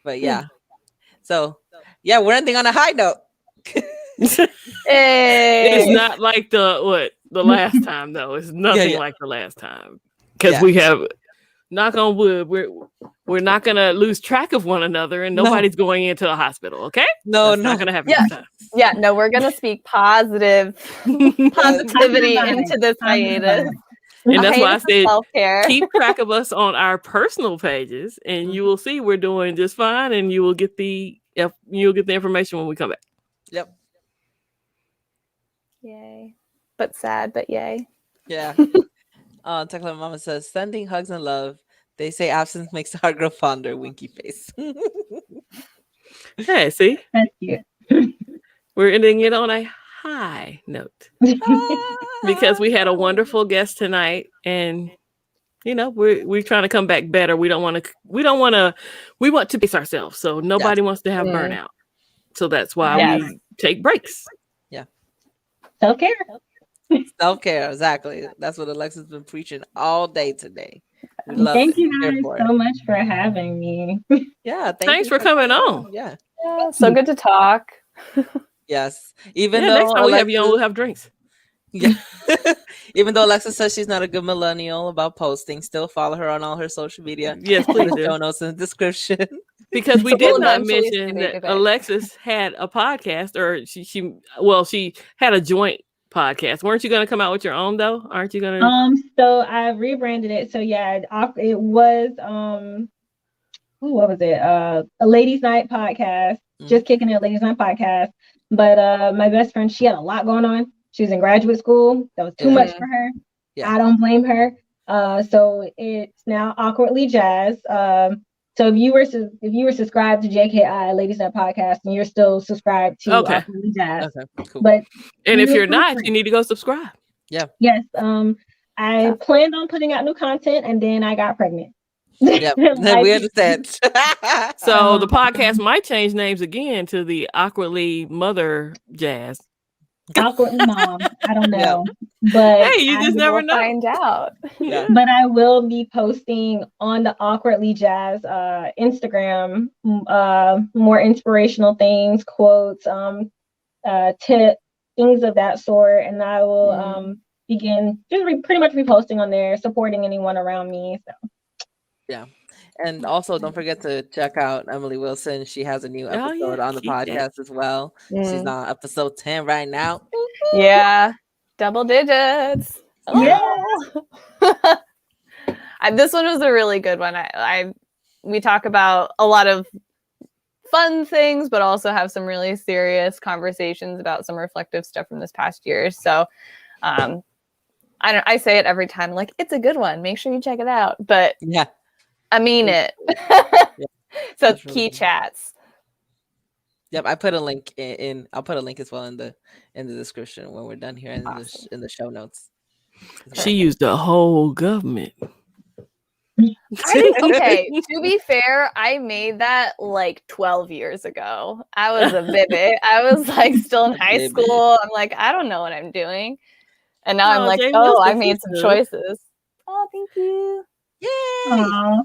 But yeah. So yeah, we're ending on a high note. It's not like the last time though. It's nothing like the last time because we have, knock on wood, we're not gonna lose track of one another, and nobody's going into a hospital. Okay? No, not gonna happen. Yeah. This time. Yeah, no, we're gonna speak positivity into this hiatus. And that's why I said self-care. Keep track of us on our personal pages, and you will see we're doing just fine, and you will get the information when we come back. Yep. Yay. But sad, but yay. Yeah. Tekla Mama says, sending hugs and love. They say absence makes the heart grow fonder. Winky face. Hey, see? That's cute. We're ending it on a high note. Because we had a wonderful guest tonight, and we're trying to come back better. We want to pace ourselves. So nobody wants to have burnout. So that's why we take breaks. Yeah. Self-care. Self-care, exactly. That's what Alexis has been preaching all day today. Thank you guys so much for having me. Yeah, thanks for coming on. Yeah, so good to talk. Yes, even though next time we have you on, we'll have drinks. Yeah, even though Alexis says she's not a good millennial about posting, still follow her on all her social media. Yes, please do. Show notes in the description. Because we did not mention that Alexis had a podcast, or she had a joint podcast. Weren't you going to come out with your own though? Aren't you going to? So I rebranded it. So yeah, it was what was it? A ladies' night podcast. Just kicking it, ladies' night podcast. But my best friend, she had a lot going on. She was in graduate school. That was too much for her. Yeah. I don't blame her. So it's now Awkwardly Jazz. So if you were subscribed to JKI Ladies Night Podcast, and you're still subscribed to Awkwardly Jazz, cool. But if you're not, you need to go subscribe. Yeah. Yes. I planned on putting out new content, and then I got pregnant. Yeah, we understand. So the podcast might change names again to the Awkwardly Mother Jazz. Awkwardly Mom. I don't know. But hey, you just never know. Find out. Yeah. But I will be posting on the Awkwardly Jazz Instagram more inspirational things, quotes, tips, things of that sort. And I will begin just pretty much reposting on there, supporting anyone around me. So Yeah. And also, don't forget to check out Emily Wilson. She has a new episode on the podcast as well. She's on episode 10 right now. Yeah, double digits. yeah. This one was a really good one. We talk about a lot of fun things, but also have some really serious conversations about some reflective stuff from this past year. So, I say it every time, like, it's a good one. Make sure you check it out. But yeah, I mean it. So key chats. Yep, I put a link in. I'll put a link as well in the description when we're done here in the show notes. She used the whole government. Okay, to be fair, I made that like 12 years ago. I was a baby. I was like still in high school. I'm like, I don't know what I'm doing. And now I'm like, Jamie, I made some choices. Oh, thank you. Yay! Aww.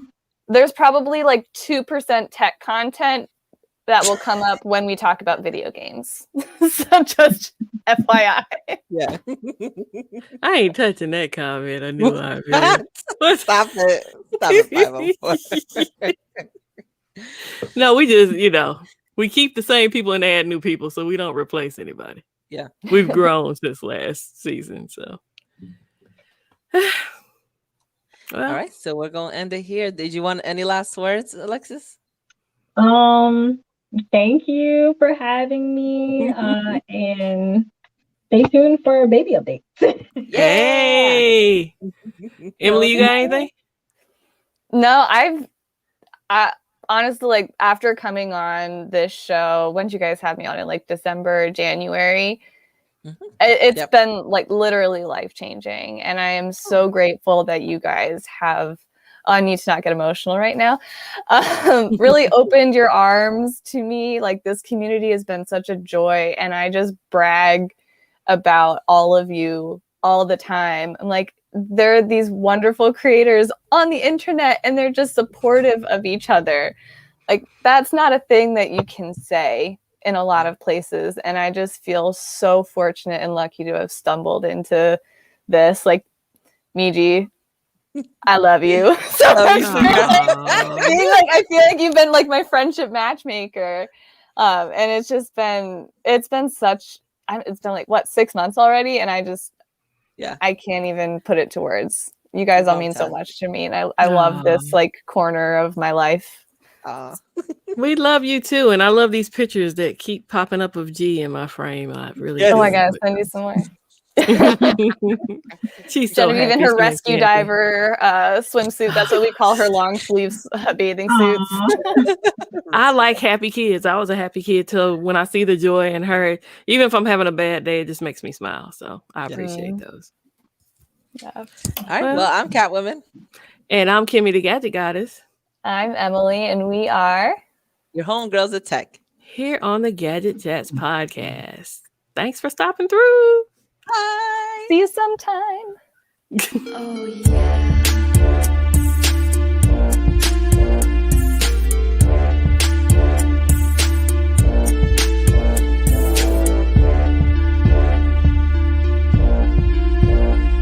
There's probably like 2% tech content that will come up when we talk about video games. So just FYI. Yeah. I ain't touching that comment. I knew I would. Stop it. Stop it, 504. No, we just, we keep the same people and add new people, so we don't replace anybody. Yeah. We've grown since last season, so. All right, so we're going to end it here. Did you want any last words, Alexis? Thank you for having me, and stay tuned for baby updates. Hey, Emily, you got anything? No, I honestly, like, after coming on this show, when did you guys have me on it? Like December, January. It's been like literally life-changing, and I am so grateful that you guys have, I need to not get emotional right now, really opened your arms to me. Like, this community has been such a joy, and I just brag about all of you all the time. I'm like, there are these wonderful creators on the internet, and they're just supportive of each other. Like, that's not a thing that you can say in a lot of places, and I just feel so fortunate and lucky to have stumbled into this. Like, Miji, I love you so much. I feel like you've been like my friendship matchmaker, and it's been like, what, 6 months already, and I can't even put it to words. You guys all mean so much to me, and I love this like corner of my life. We love you too, and I love these pictures that keep popping up of G in my frame. I really Oh my God, send you some more. She's so happy. Even her rescue diver swimsuit. That's what we call her long sleeves bathing suits. I like happy kids. I was a happy kid till when I see the joy in her. Even if I'm having a bad day, it just makes me smile. So I appreciate those. Yeah. All right. Well, I'm Catwoman. And I'm Kimmy the Gadget Goddess. I'm Emily, and we are your homegirls of tech here on the Gadget Chats podcast. Thanks for stopping through. Bye. See you sometime. Oh yeah.